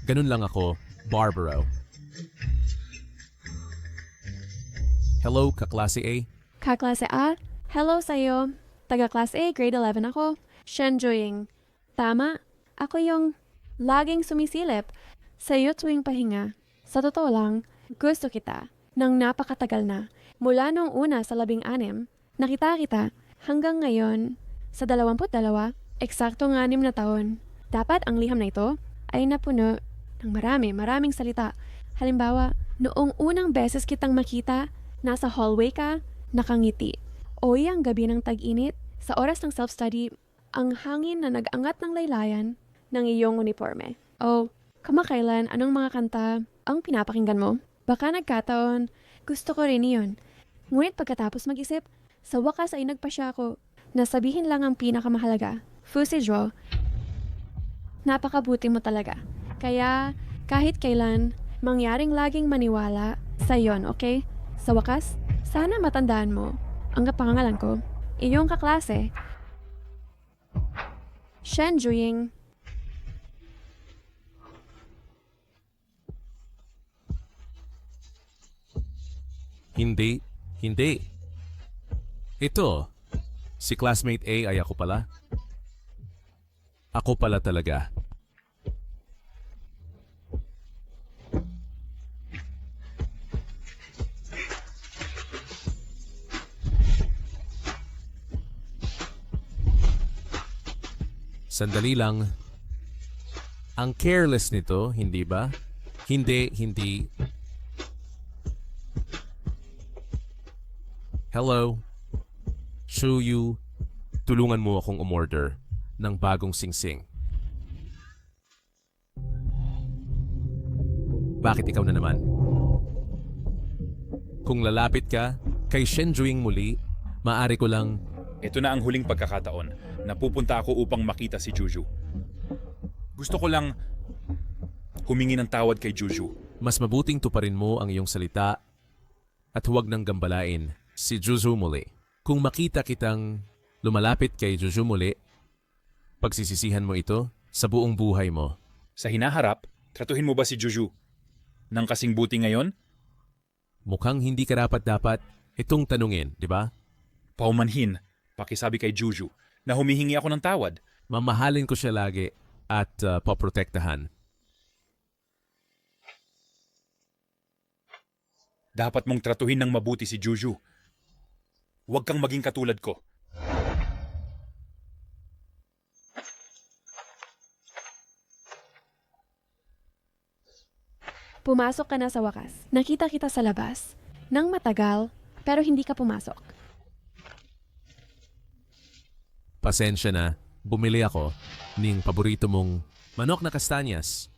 Ganun lang ako, Barbaro. Hello, kaklase A. Kaklase A, hello sa'yo. Taga-class A, grade 11 ako. Shenjuing. Tama, ako yung laging sumisilip sa'yo tuwing pahinga. Sa totoo lang, gusto kita nang napakatagal na. Mula nung una sa 16, nakita kita hanggang ngayon sa 22, eksakto 6 na taon. Dapat ang liham na ito ay napuno ng maraming salita. Halimbawa, noong unang beses kitang makita, nasa hallway ka, nakangiti. O ang gabi ng tag-init, sa oras ng self-study, ang hangin na nag-angat ng laylayan ng iyong uniforme. O Kamakailan, anong mga kanta ang pinapakinggan mo? Baka nagkataon, gusto ko rin iyon. Ngunit pagkatapos mag-isip, sa wakas ay nagpasya ako na sabihin lang ang pinakamahalaga. Fusijo, napakabuti mo talaga. Kaya kahit kailan, mangyaring laging maniwala sa iyon, okay? Sa wakas, sana matandaan mo ang kapangalan ko. Iyong kaklase, Shen Juying. Hindi. Ito, si classmate A ay ako pala. Ako pala talaga. Sandali lang. Ang careless nito, hindi ba? Hindi. Hello? Shuyu, tulungan mo akong umorder ng bagong singsing. Bakit ikaw na naman? Kung lalapit ka kay Shenjuing muli, maaari ko lang... Ito na ang huling pagkakataon na pupunta ako upang makita si Juju. Gusto ko lang humingi ng tawad kay Juju. Mas mabuting tuparin mo ang iyong salita at huwag nang gambalain si Juju muli. Kung makita kitang lumalapit kay Juju muli, pagsisisihan mo ito sa buong buhay mo. Sa hinaharap, tratuhin mo ba si Juju nang kasing buti ngayon? Mukhang hindi karapat-dapat itong tanungin, di ba? Paumanhin, pakisabi kay Juju na humihingi ako ng tawad. Mamahalin ko siya lagi at poprotektahan. Dapat mong tratuhin ng mabuti si Juju. Huwag kang maging katulad ko. Pumasok ka na sa wakas. Nakita kita sa labas. Nang matagal, pero hindi ka pumasok. Pasensya na, bumili ako ng paborito mong manok na kastanyas.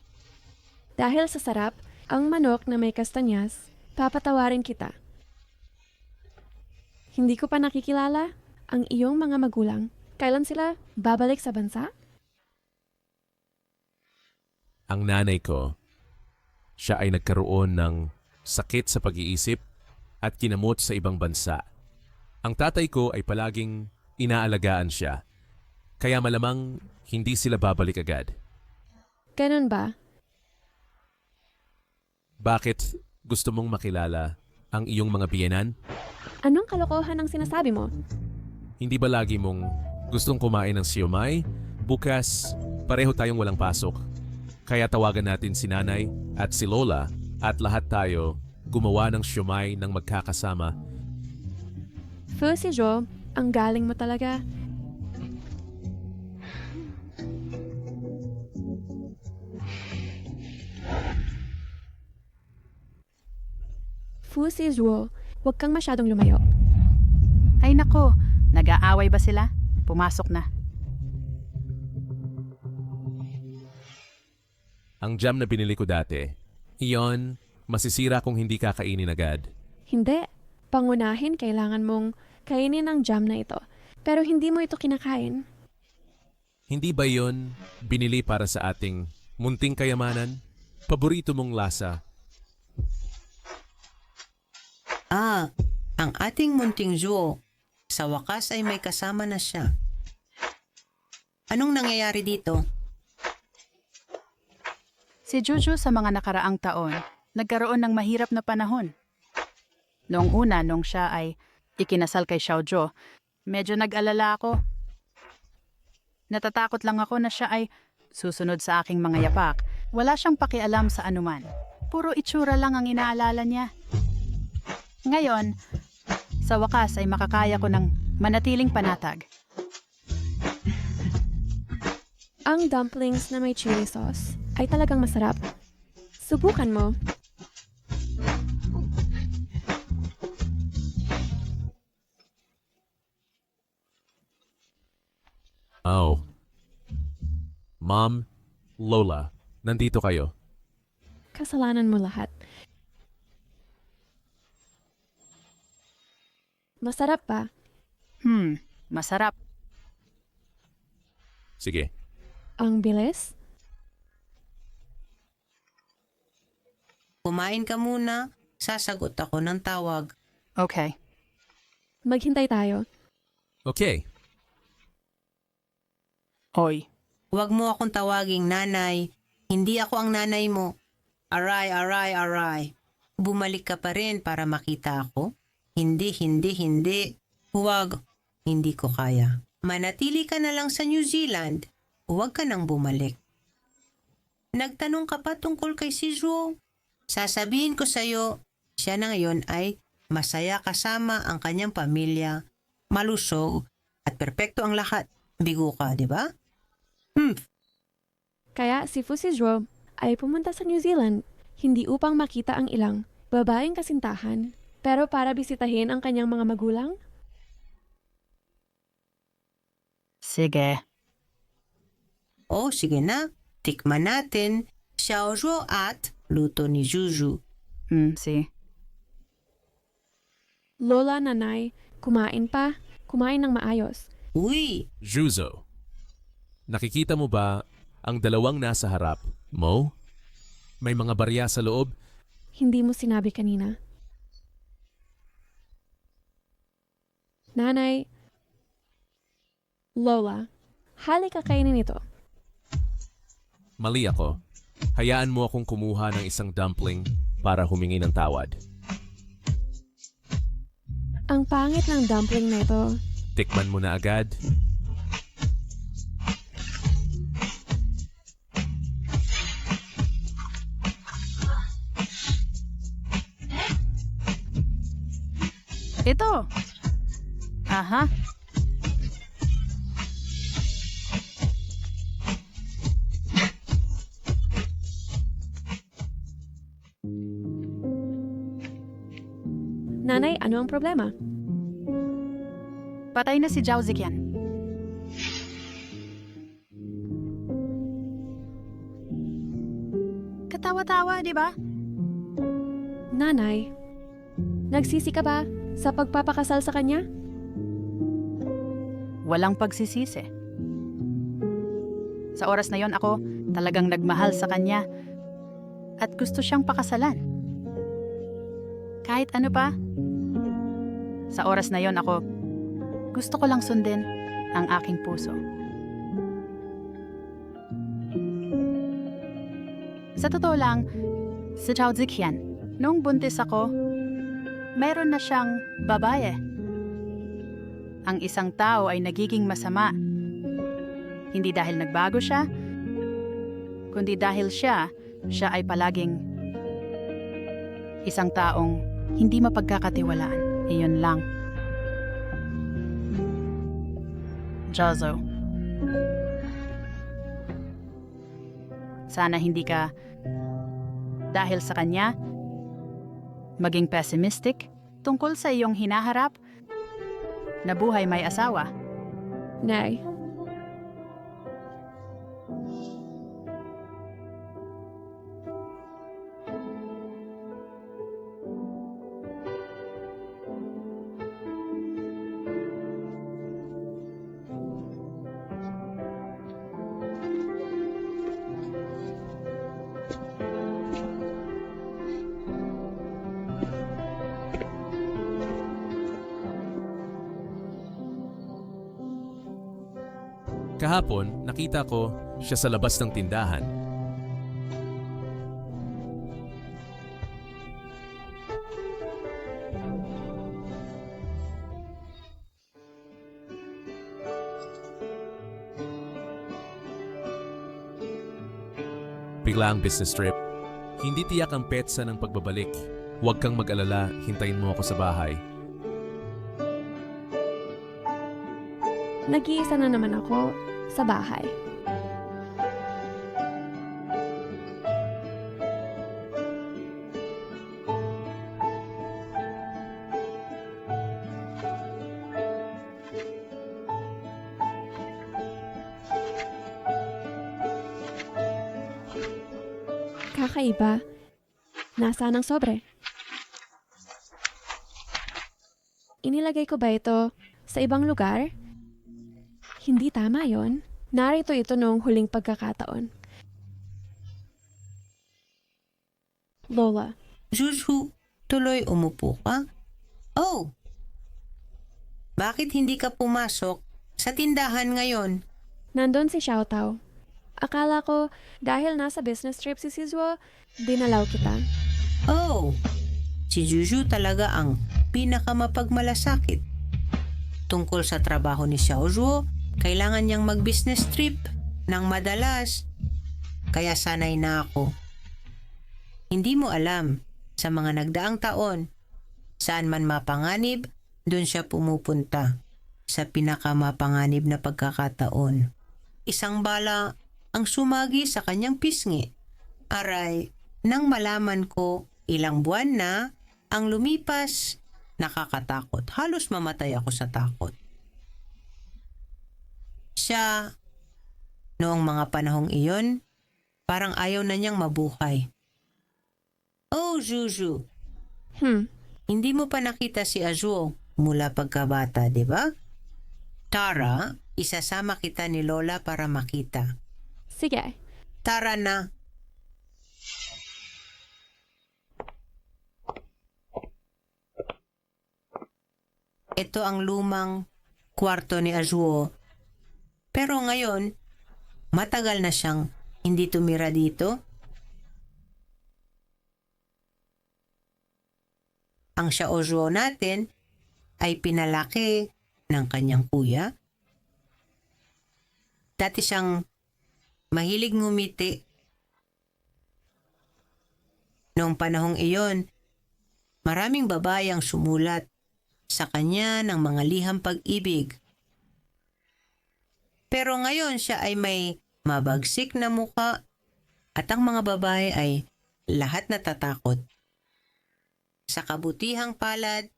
Dahil sa sarap, ang manok na may kastanyas, papatawarin kita. Hindi ko pa nakikilala ang iyong mga magulang. Kailan sila babalik sa bansa? Ang nanay ko, siya ay nagkaroon ng sakit sa pag-iisip at kinamot sa ibang bansa. Ang tatay ko ay palaging inaalagaan siya, kaya malamang hindi sila babalik agad. Ganun ba? Bakit gusto mong makilala ang iyong mga biyenan? Anong kalokohan ang sinasabi mo? Hindi ba lagi mong gustong kumain ng siomai? Bukas, pareho tayong walang pasok. Kaya tawagan natin si nanay at si lola at lahat tayo gumawa ng siomai ng magkakasama. Si Jo, ang galing mo talaga. Si Jo, huwag kang masyadong lumayo. Ay nako, nag-aaway ba sila? Pumasok na. Ang jam na binili ko dati, iyon masisira kung hindi kakainin agad. Hindi. Pangunahin, kailangan mong kainin ang jam na ito. Pero hindi mo ito kinakain. Hindi ba yon binili para sa ating munting kayamanan? Paborito mong lasa. Ang ating munting Zuo, sa wakas ay may kasama na siya. Anong nangyayari dito? Si Juju sa mga nakaraang taon, nagkaroon ng mahirap na panahon. Noong una, nung siya ay ikinasal kay Xiaojo, medyo nag-alala ako. Natatakot lang ako na siya ay susunod sa aking mga yapak. Wala siyang pakialam sa anuman. Puro itsura lang ang inaalala niya. Ngayon, sa wakas ay makakaya ko ng manatiling panatag. Ang dumplings na may chili sauce ay talagang masarap. Subukan mo. Oh. Mom, Lola, Nandito kayo. Kasalanan mo lahat. Masarap ba? Masarap. Sige. Ang bilis? Kumain ka muna. Sasagot ako ng tawag. Okay. Maghintay tayo. Okay. Hoy. Huwag mo akong tawaging nanay. Hindi ako ang nanay mo. Aray, aray, aray. Bumalik ka pa rin para makita ako? Hindi. Huwag. Hindi ko kaya. Manatili ka na lang sa New Zealand. Huwag ka nang bumalik. Nagtanong ka pa tungkol kay si Zhuo. Sasabihin ko sa'yo, siya na ngayon ay masaya kasama ang kanyang pamilya, malusog, at perpekto ang lahat. Bigo ka, di ba? Kaya si Fu Zhuo ay pumunta sa New Zealand hindi upang makita ang ilang babaeng kasintahan, pero para bisitahin ang kanyang mga magulang? Sige. Oh, sige na. Tikman natin. Xiaozhuo at luto ni Juju. Si. Lola, nanay, kumain pa. Kumain ng maayos. Uy! Juzo. Nakikita mo ba ang dalawang nasa harap mo? May mga barya sa loob. Hindi mo sinabi kanina. Nanay, Lola, halika kainin ito. Mali ako. Hayaan mo akong kumuha ng isang dumpling para humingi ng tawad. Ang pangit ng dumpling na ito. Tikman mo na agad. Ito. Aha. Nanay, ano ang problema? Patay na si Zhao Ziqian. Katawa-tawa, di ba? Nanay, nagsisi ka ba sa pagpapakasal sa kanya? Walang pagsisisi. Sa oras na yon ako talagang nagmahal sa kanya at gusto siyang pakasalan. Kahit ano pa. Sa oras na yon ako gusto ko lang sundin ang aking puso. Sa totoo lang, si Zhao Ziqian, noong buntis ako, meron na siyang babae. Ang isang tao ay nagiging masama. Hindi dahil nagbago siya, kundi dahil siya ay palaging isang taong hindi mapagkakatiwalaan. Iyon lang. Jozo. Sana hindi ka, dahil sa kanya, maging pessimistic tungkol sa iyong hinaharap na buhay may asawa. Nay. Kahapon, nakita ko siya sa labas ng tindahan. Bigla ang business trip. Hindi tiyak ang petsa ng pagbabalik. Huwag kang mag-alala, hintayin mo ako sa bahay. Nag-iisa na naman ako sa bahay. kakaiba. Nasaan ang sobre? Inilagay ko ba ito sa ibang lugar? Hindi tama yon. Narito ito noong huling pagkakataon. Lola. Juju, tuloy umupo ka? Oh! Bakit hindi ka pumasok sa tindahan ngayon? Nandun si Xiao Tao. Akala ko dahil nasa business trip si Sizwo, dinalaw kita. Oh! Si Juju talaga ang pinakamapagmalasakit. Tungkol sa trabaho ni Xiaozhuo, kailangan niyang mag-business trip ng madalas. Kaya sanay na ako. Hindi mo alam, sa mga nagdaang taon, saan man mapanganib, doon siya pumupunta sa pinakamapanganib na pagkakataon. Isang bala ang sumagi sa kanyang pisngi. Aray, nang malaman ko ilang buwan na ang lumipas, nakakatakot. Halos mamatay ako sa takot. Siya, noong mga panahong iyon, parang ayaw na niyang mabuhay. Oh, Juju. Hindi mo pa nakita si Azuo mula pagkabata, di ba? Tara, isasama kita ni Lola para makita. Sige. Tara na. Ito ang lumang kwarto ni Azuo. Pero ngayon, matagal na siyang hindi tumira dito. Ang Xiaozhuo natin ay pinalaki ng kanyang kuya. Dati siyang mahilig ngumiti. Noong panahong iyon, maraming babae ang sumulat sa kanya ng mga liham pag-ibig. Pero ngayon siya ay may mabagsik na muka at ang mga babae ay lahat natatakot. Sa kabutihang palad,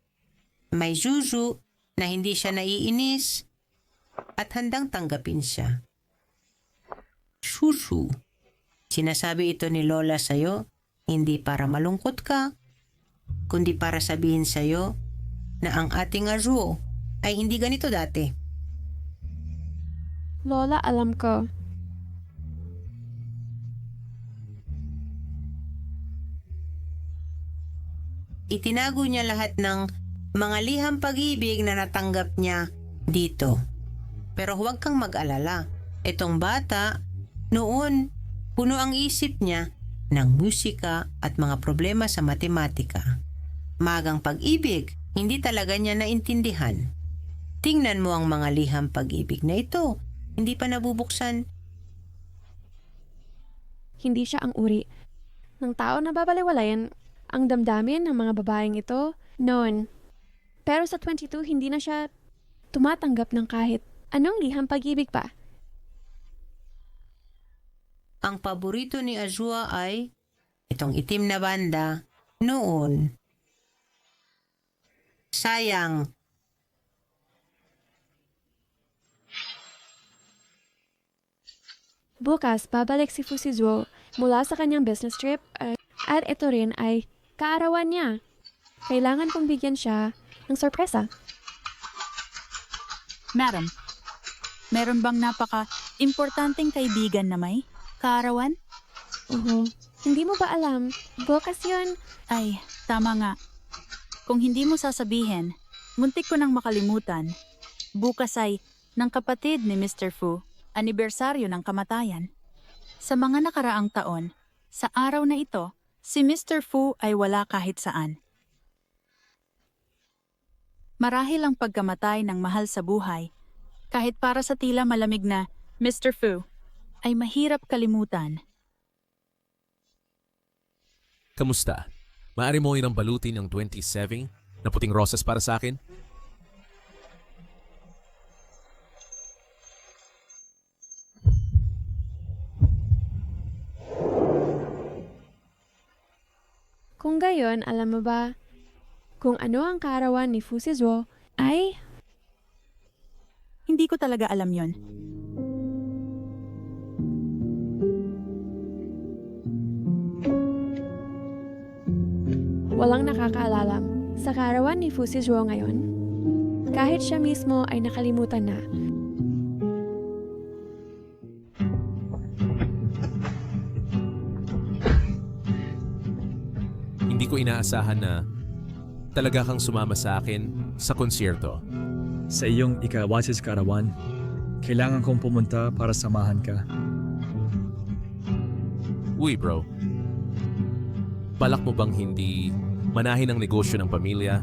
may Juju na hindi siya naiinis at handang tanggapin siya. Juju, sinasabi ito ni Lola sa'yo, hindi para malungkot ka, kundi para sabihin sa'yo na ang ating Azuo ay hindi ganito dati. Lola, alam ko. Itinago niya lahat ng mga liham pag-ibig na natanggap niya dito. Pero huwag kang mag-alala. Itong bata, noon, puno ang isip niya ng musika at mga problema sa matematika. Magang pag-ibig, hindi talaga niya naintindihan. Tingnan mo ang mga liham pag-ibig na ito. Hindi pa nabubuksan. Hindi siya ang uri ng tao na babaliwalayan ang damdamin ng mga babaeng ito noon. Pero sa 22, hindi na siya tumatanggap ng kahit anong liham pag-ibig pa. Ang paborito ni Azua ay itong itim na banda noon. Sayang. Bukas, babalik si Fusizuo mula sa kanyang business trip at ito rin ay kaarawan niya. Kailangan kong bigyan siya ng sorpresa. Madam, meron bang napaka-importanteng kaibigan na may kaarawan? Hindi mo ba alam? Bukas yun. Ay, tama nga. Kung hindi mo sasabihin, muntik ko nang makalimutan. Bukas ay ng kapatid ni Mr. Fu, anibersaryo ng kamatayan. Sa mga nakaraang taon, sa araw na ito, si Mr. Fu ay wala kahit saan. Marahil ang pagkamatay ng mahal sa buhay, kahit para sa tila malamig na Mr. Fu, ay mahirap kalimutan. Kamusta? Maaari mo irang balutin ng 27 na puting rosas para sa akin? Kung gayon, alam mo ba kung ano ang kaarawan ni Fusizuo ay... Hindi ko talaga alam yon. walang nakakaalam sa kaarawan ni Fu Zhuo ngayon. Kahit siya mismo ay nakalimutan na. Hindi ko inaasahan na talaga kang sumama sa akin sa konsyerto. Sa iyong ika-watches karawan, kailangan kong pumunta para samahan ka. Uy bro, balak mo bang hindi manahin ang negosyo ng pamilya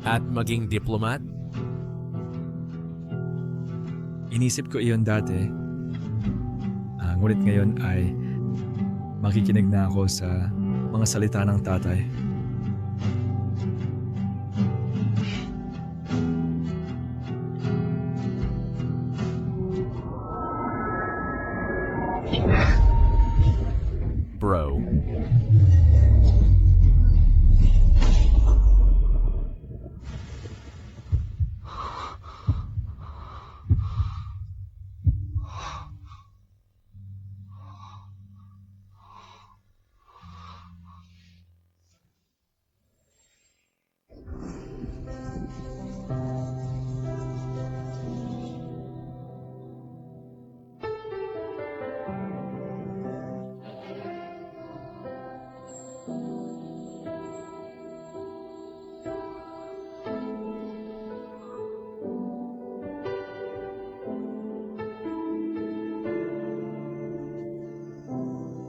at maging diplomat? Inisip ko iyon dati. Ngunit ngayon ay makikinig na ako sa mga salita ng tatay. Bro.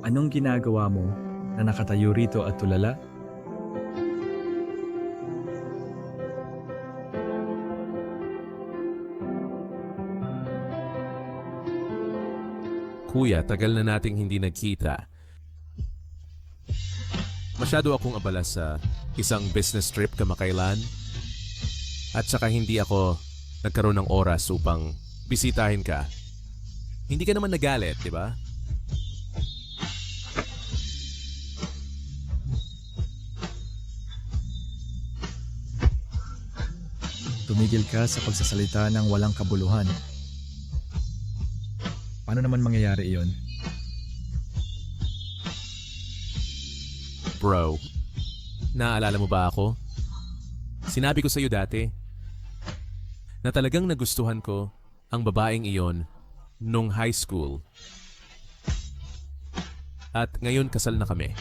Anong ginagawa mo na nakatayo rito at tulala? Kuya, tagal na nating hindi nagkita. Masyado akong abala sa isang business trip kamakailan. At saka hindi ako nagkaroon ng oras upang bisitahin ka. Hindi ka naman nagalit, di ba? Tumigil ka sa pagsasalita ng walang kabuluhan. Paano naman mangyayari iyon? Bro, naaalala mo ba ako? Sinabi ko sa iyo dati na talagang nagustuhan ko ang babaeng iyon nung high school. At ngayon kasal na kami.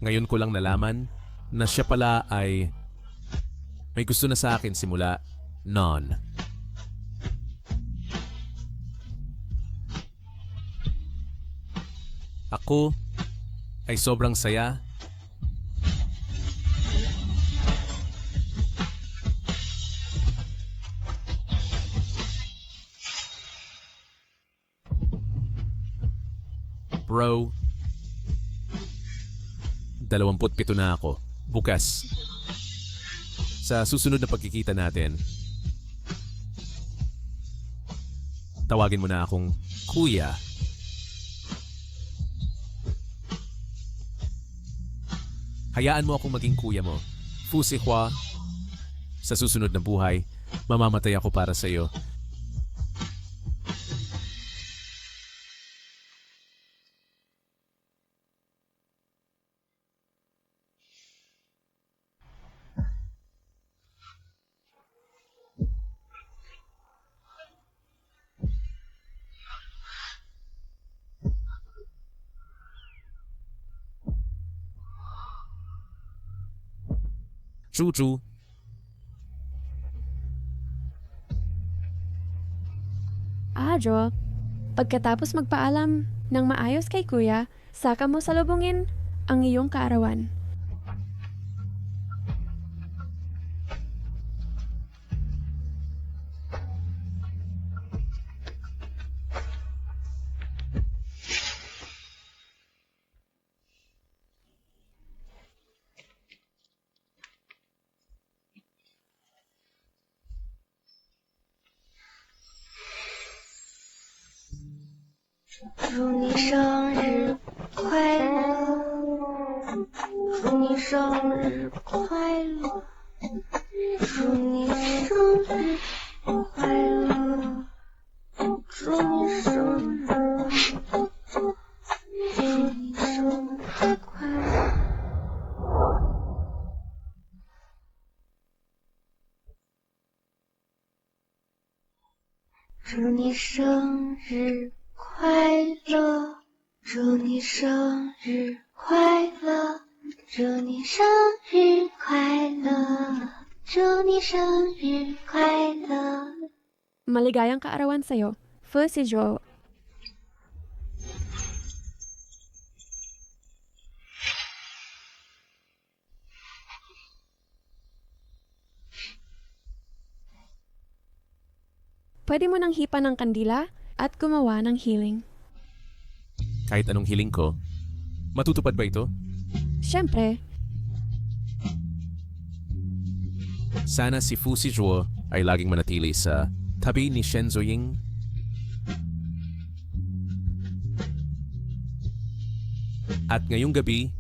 Ngayon ko lang nalaman na siya pala ay may gusto na sa akin simula noon. Ako ay sobrang saya. Bro, 27 na ako. Bukas. Sa susunod na pagkikita natin, tawagin mo na akong Kuya. Hayaan mo akong maging kuya mo. Fu Zhuo. Sa susunod na buhay, mamamatay ako para sa iyo. Juju. Jo, pagkatapos magpaalam ng maayos kay kuya, saka mo salubungin ang iyong kaarawan. 祝你生日快乐，祝你生日快乐，祝你生日快乐，祝你生日快乐。 Maligayang kaarawan sa'yo, Fussy Joe. Pwede mo nang hipa ng kandila at gumawa ng healing. Kahit anong hiling ko, matutupad ba ito? Siyempre, Sana si Fu Zhuo ay laging manatili sa tabi ni Shen Zuying. At ngayong gabi,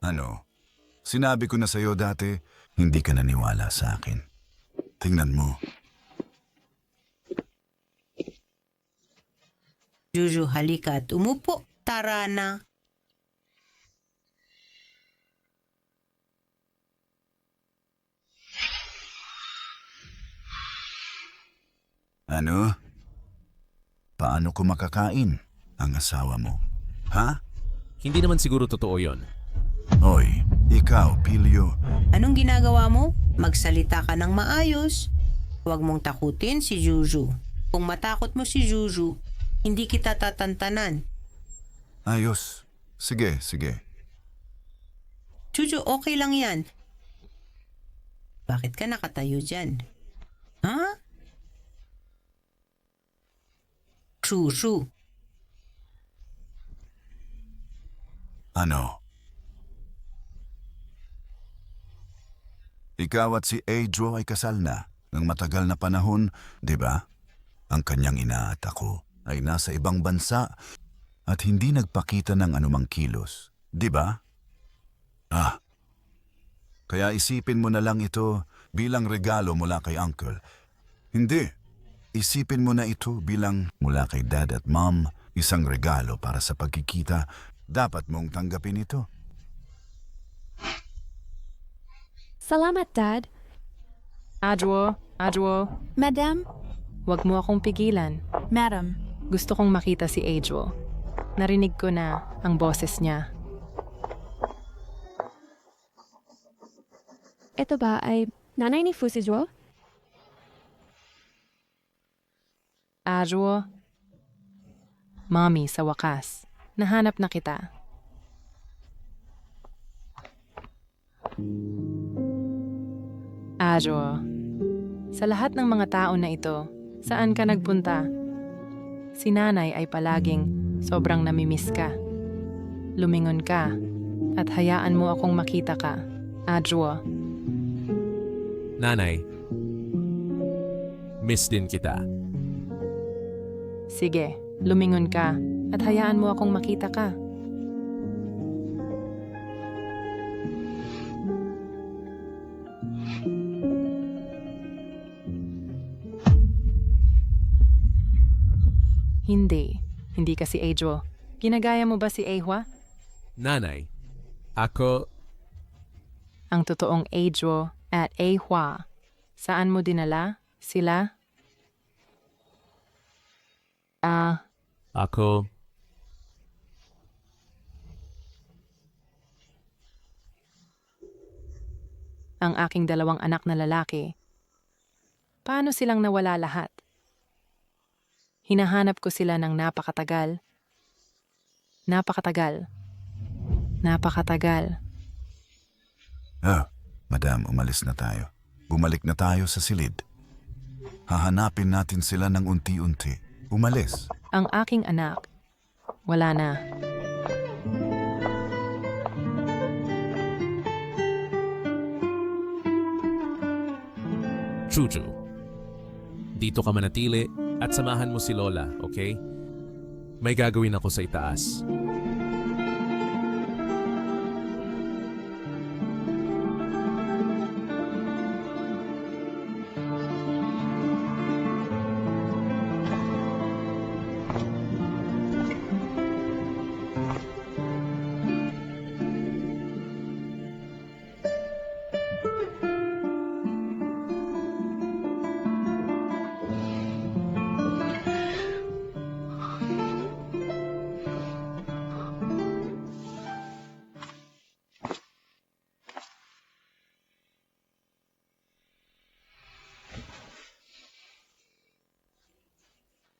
Ano? Sinabi ko na sa'yo dati, hindi ka naniwala sa akin. Tingnan mo. Juju, halika at umupo. Tara na. Ano? Paano ko makakain ang asawa mo? Ha? hindi naman siguro totoo yon. Hoy, ikaw, Pilyo. Anong ginagawa mo? Magsalita ka ng maayos. Huwag mong takutin si Juju. Kung matakot mo si Juju, hindi kita tatantanan. Ayos. Sige, sige. Juju, okay lang yan. Bakit ka nakatayo dyan? Ha? Juju. Ano? Ikaw at si Adro ay kasal na ng matagal na panahon, di ba? Ang kanyang ina at ako ay nasa ibang bansa at hindi nagpakita ng anumang kilos, di ba? Kaya isipin mo na lang ito bilang regalo mula kay Uncle. Hindi. Isipin mo na ito bilang mula kay Dad at Mom, isang regalo para sa pagkikita. Dapat mong tanggapin ito. Salamat, Dad. Adwo. Madam? Huwag mo akong pigilan. Madam. Gusto kong makita si Adwo. Narinig ko na ang boses niya. Ito ba ay nanay ni Fusijo? Adwo. Mommy, sa wakas. Nahanap na kita. Adwo. Sa lahat ng mga tao na ito, saan ka nagpunta? Si nanay ay palaging sobrang namimiss ka. Lumingon ka at hayaan mo akong makita ka. Adwo. Nanay, miss din kita. Sige, lumingon ka at hayaan mo akong makita ka. Hindi ka si Adwo. Ginagaya mo ba si Ehwa? Nanay, ako... Ang totoong Adwo at Ehwa. Saan mo dinala sila? Ako... Ang aking dalawang anak na lalaki. Paano silang nawala lahat? Hinahanap ko sila ng napakatagal. Madam, umalis na tayo. Bumalik na tayo sa silid. Hahanapin natin sila ng unti-unti. Umalis. Ang aking anak, wala na. Juju, dito ka manatili at samahan mo si Lola, okay? May gagawin ako sa itaas.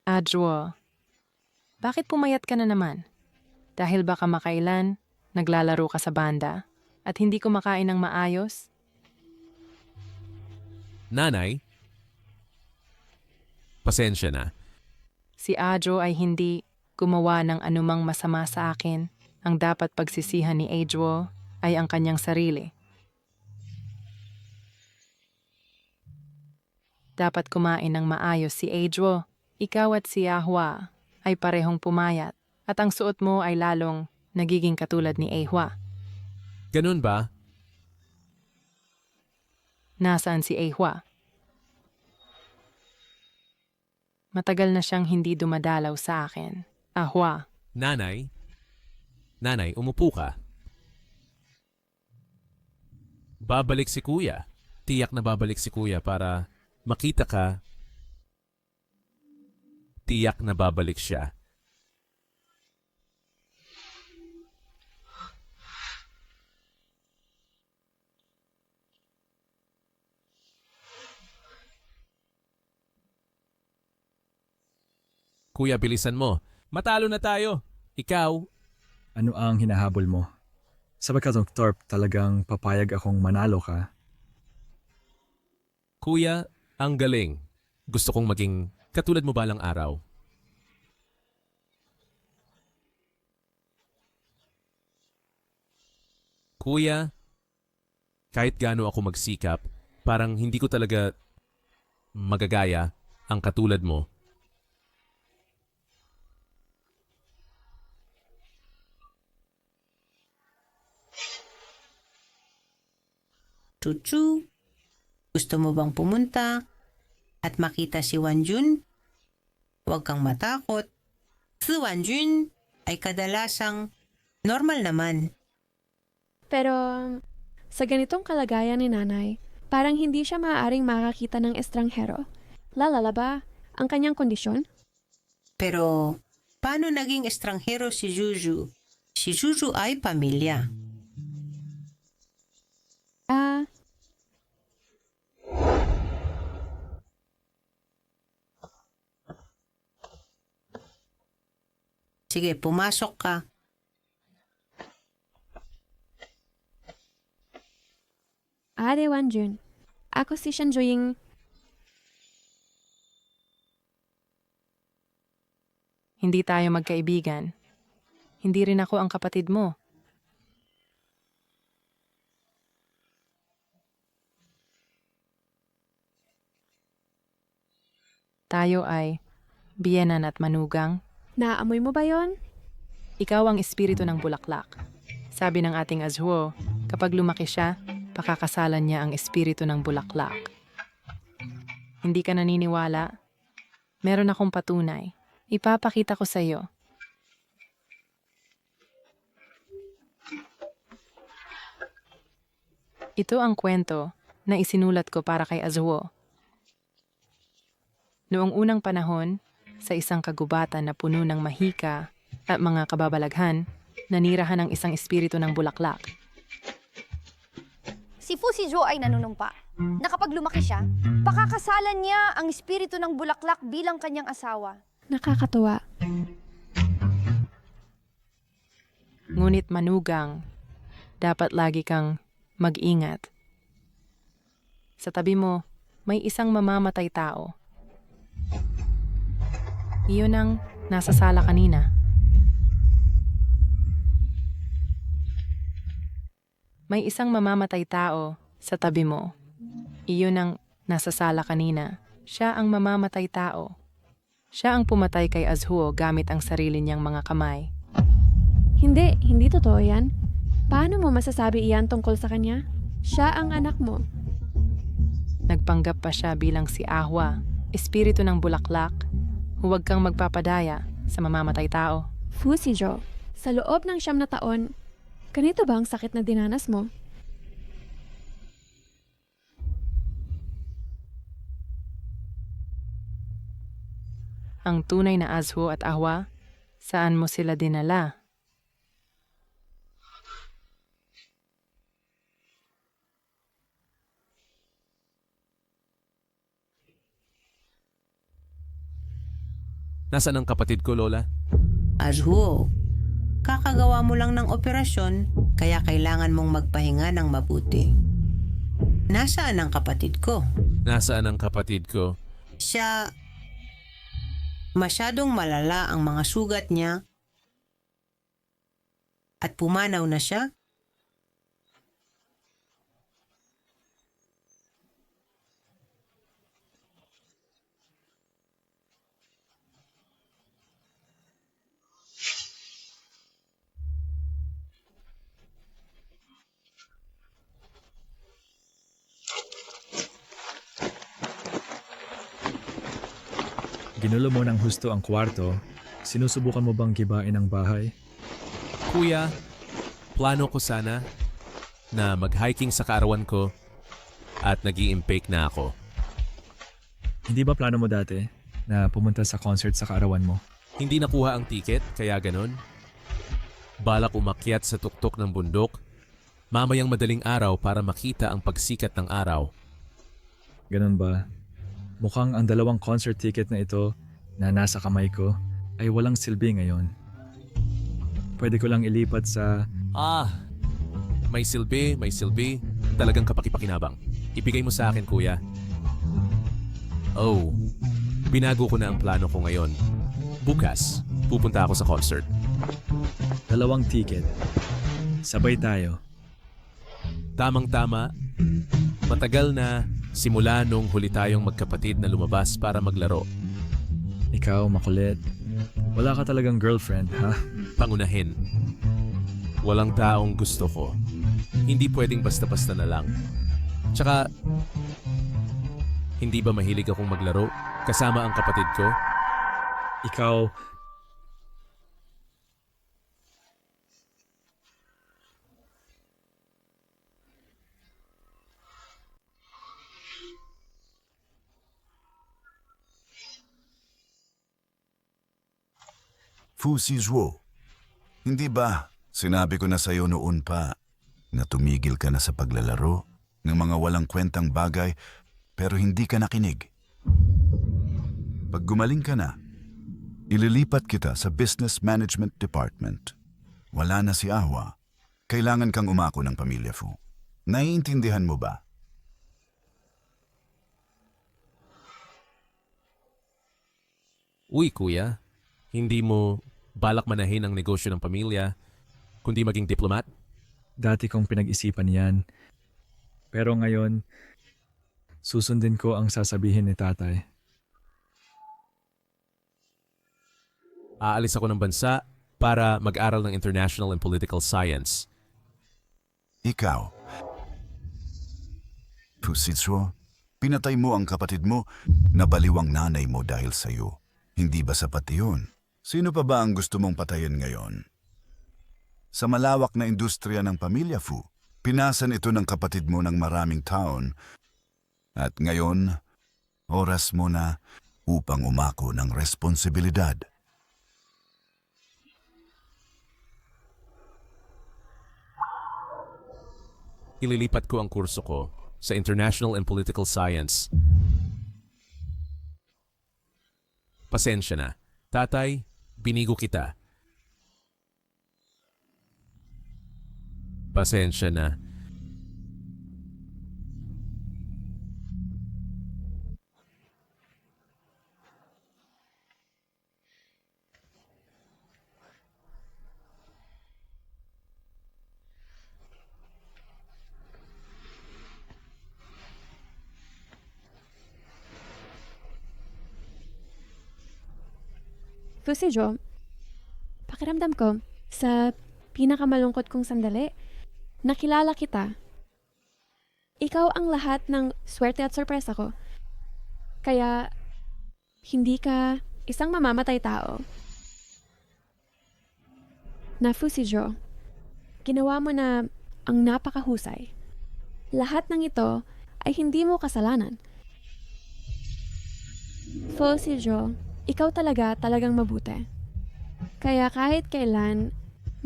Adjo, bakit pumayat ka na naman? Dahil baka makailan, naglalaro ka sa banda at hindi kumakain ng maayos? Nanay, pasensya na. Si Adjo ay hindi gumawa ng anumang masama sa akin. Ang dapat pagsisihan ni Adjo ay ang kanyang sarili. Dapat kumain ng maayos si Adjo. Ikaw at si Ahwa ay parehong pumayat at ang suot mo ay lalong nagiging katulad ni Ahwa. Ganun ba? Nasaan si Ahwa? Matagal na siyang hindi dumadalaw sa akin. Ahwa. Nanay, umupo ka. Babalik si Kuya. Tiyak na babalik si Kuya para makita ka. Tiyak na babalik siya. Kuya, bilisan mo. Matalo na tayo. Ikaw. Ano ang hinahabol mo? Sa pagkatong Torp, talagang papayag akong manalo ka? Kuya, ang galing. Gusto kong maging katulad mo balang araw. Kuya, kahit gaano ako magsikap, parang hindi ko talaga magagaya ang katulad mo. Chuchu, gusto mo bang pumunta at makita si Wanjun? Huwag kang matakot. Si Wanjun ay kadalasang normal naman. Pero sa ganitong kalagayan ni nanay, parang hindi siya maaaring makakita ng estranghero. Lalala ba ang kanyang kondisyon? Pero paano naging estranghero si Juju? Si Juju ay pamilya. Sige, pumasok ka. Ate Wanjun, ako si Shanjuying. Hindi tayo magkaibigan. Hindi rin ako ang kapatid mo. Tayo ay biyenan at manugang. Naamoy mo ba yon? Ikaw ang espiritu ng bulaklak. Sabi ng ating Azhuo, kapag lumaki siya, pakakasalan niya ang espiritu ng bulaklak. Hindi ka naniniwala? Meron akong patunay. Ipapakita ko sa iyo. Ito ang kwento na isinulat ko para kay Azhuo. Noong unang panahon, sa isang kagubatan na puno ng mahika at mga kababalaghan, nanirahan ang isang espiritu ng bulaklak. Si Fusijo ay nanunumpa na kapag lumaki siya, pakakasalan niya ang espiritu ng bulaklak bilang kanyang asawa. Nakakatuwa. Ngunit manugang, dapat lagi kang Mag-ingat. Sa tabi mo, may isang mamamatay tao. Iyon ang nasa sala kanina. May isang mamamatay tao sa tabi mo. Iyon ang nasa sala kanina. Siya ang mamamatay tao. Siya ang pumatay kay Azhuo gamit ang sarili niyang mga kamay. Hindi totoo yan. Paano mo masasabi iyan tungkol sa kanya? Siya ang anak mo. Nagpanggap pa siya bilang si Ahwa, espiritu ng bulaklak. Huwag kang magpapadaya sa mamamatay tao. Fu Sijo, sa loob ng 9 na taon, ganito ba ang sakit na dinanas mo? Ang tunay na Azhuo at Ahwa, saan mo sila dinala? Nasaan ang kapatid ko, Lola? Azhuo, kakagawa mo lang ng operasyon, kaya kailangan mong magpahinga ng mabuti. Nasaan ang kapatid ko? Nasaan ang kapatid ko? Siya, masyadong malala ang mga sugat niya at pumanaw na siya. Ginulo mo ng husto ang kwarto, sinusubukan mo bang gibain ang bahay? Kuya, plano ko sana na mag-hiking sa kaarawan ko at nag-i-impake na ako. Hindi ba plano mo dati na pumunta sa concert sa kaarawan mo? Hindi nakuha ang tiket, kaya ganon. Balak umakyat sa tuktok ng bundok, mamayang madaling araw para makita ang pagsikat ng araw. Ganon ba? Mukhang ang 2 concert ticket na ito na nasa kamay ko ay walang silbi ngayon. Pwede ko lang ilipat sa... May silbi. Talagang kapakipakinabang. Ibigay mo sa akin, kuya. Oh, binago ko na ang plano ko ngayon. Bukas, pupunta ako sa concert. 2 ticket. Sabay tayo. Tamang-tama. Matagal na simula nung huli tayong magkapatid na lumabas para maglaro. Ikaw, makulit. Wala ka talagang girlfriend, ha? Pangunahin. Walang taong gusto ko. Hindi pwedeng basta-basta na lang. Tsaka, hindi ba mahilig akong maglaro kasama ang kapatid ko? Ikaw... Fu Sizhuo, hindi ba sinabi ko na sa'yo noon pa na tumigil ka na sa paglalaro ng mga walang kwentang bagay pero hindi ka nakinig? Pag gumaling ka na, ililipat kita sa Business Management Department. Wala na si Ahwa. Kailangan kang umako ng pamilya, Fu. Naiintindihan mo ba? Uy, kuya. Hindi mo balak manahin ang negosyo ng pamilya, kundi maging diplomat? Dati kong pinag-isipan yan. Pero ngayon, susundin ko ang sasabihin ni tatay. Aalis ako ng bansa para mag-aral ng International and Political Science. Ikaw, Fu Sizhuo, pinatay mo ang kapatid mo na baliwang nanay mo dahil sa'yo. Hindi ba sapat iyon? Sino pa ba ang gusto mong patayin ngayon? Sa malawak na industriya ng pamilya, Fu, pinasan ito ng kapatid mo ng maraming taon. At ngayon, oras mo na upang umako ng responsibilidad. Ililipat ko ang kurso ko sa International and Political Science. Pasensya na. Tatay, binigo kita. Pasensya na. Fusijo, pakiramdam ko, sa pinakamalungkot kong sandali, nakilala kita. Ikaw ang lahat ng swerte at sorpresa ko. Kaya, hindi ka isang mamamatay tao. Na Fusijo, ginawa mo na ang napakahusay. Lahat ng ito ay hindi mo kasalanan. Fusijo, ikaw talagang mabuti. Kaya kahit kailan,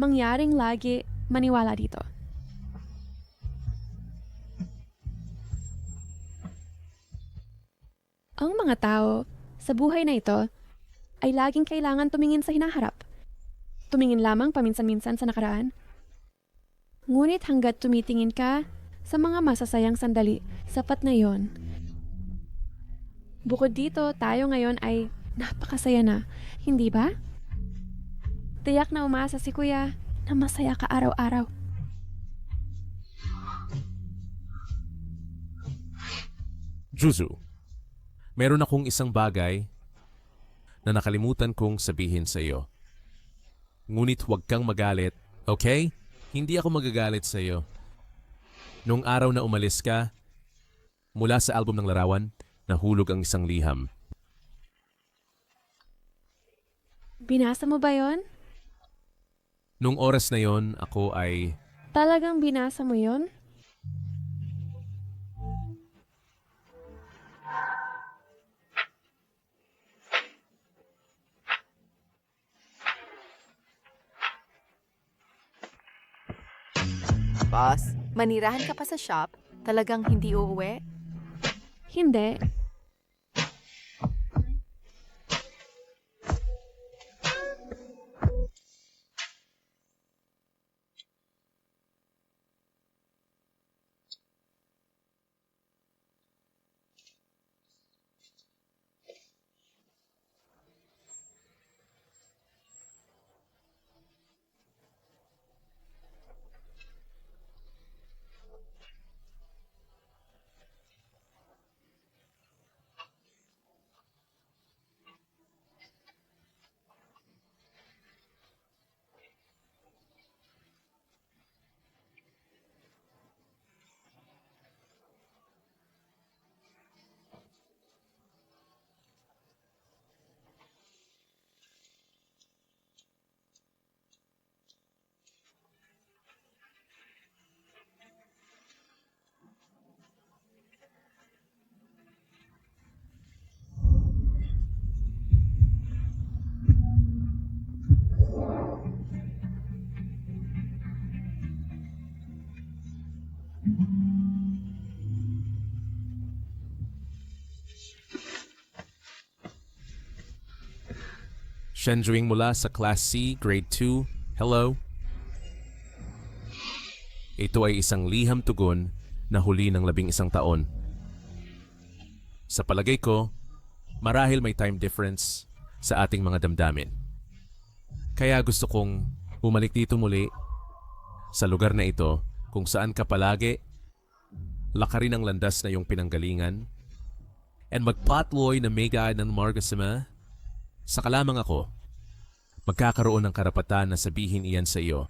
mangyaring lagi maniwala dito. Ang mga tao sa buhay na ito ay laging kailangan tumingin sa hinaharap. Tumingin lamang paminsan-minsan sa nakaraan. Ngunit hanggat tumitingin ka sa mga masasayang sandali, sapat na yon. Bukod dito, tayo ngayon ay napakasaya na, hindi ba? Tiyak na umaasa si Kuya na masaya ka araw-araw. Juzu, meron akong isang bagay na nakalimutan kong sabihin sa iyo. Ngunit huwag kang magalit, okay? Hindi ako magagalit sa iyo. Noong araw na umalis ka, mula sa album ng larawan, nahulog ang isang liham. Binasa mo ba yon? Noong oras na yon, ako ay... Talagang binasa mo yon? Boss, manirahan ka pa sa shop? Talagang hindi uuwi? Hindi. Shenjuing mula sa Class C, Grade 2, hello. Ito ay isang liham tugon na huli ng 11 taon. Sa palagay ko, marahil may time difference sa ating mga damdamin. Kaya gusto kong bumalik dito muli sa lugar na ito kung saan ka palagi, lakarin ang landas na iyong pinanggalingan, and magpatuloy na mega ng Margasima. Saka lamang ako, magkakaroon ng karapatan na sabihin iyan sa iyo.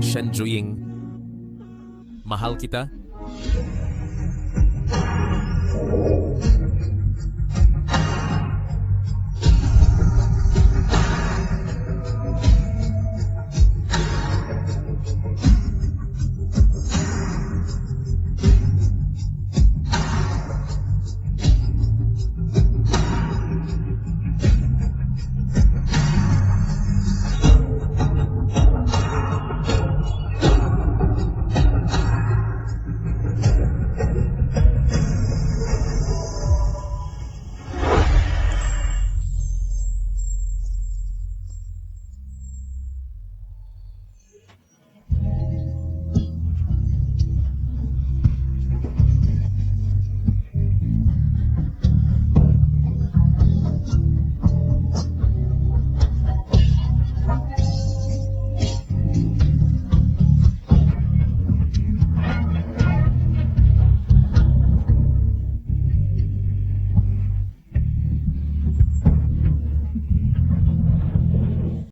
Shenjuing, mahal kita.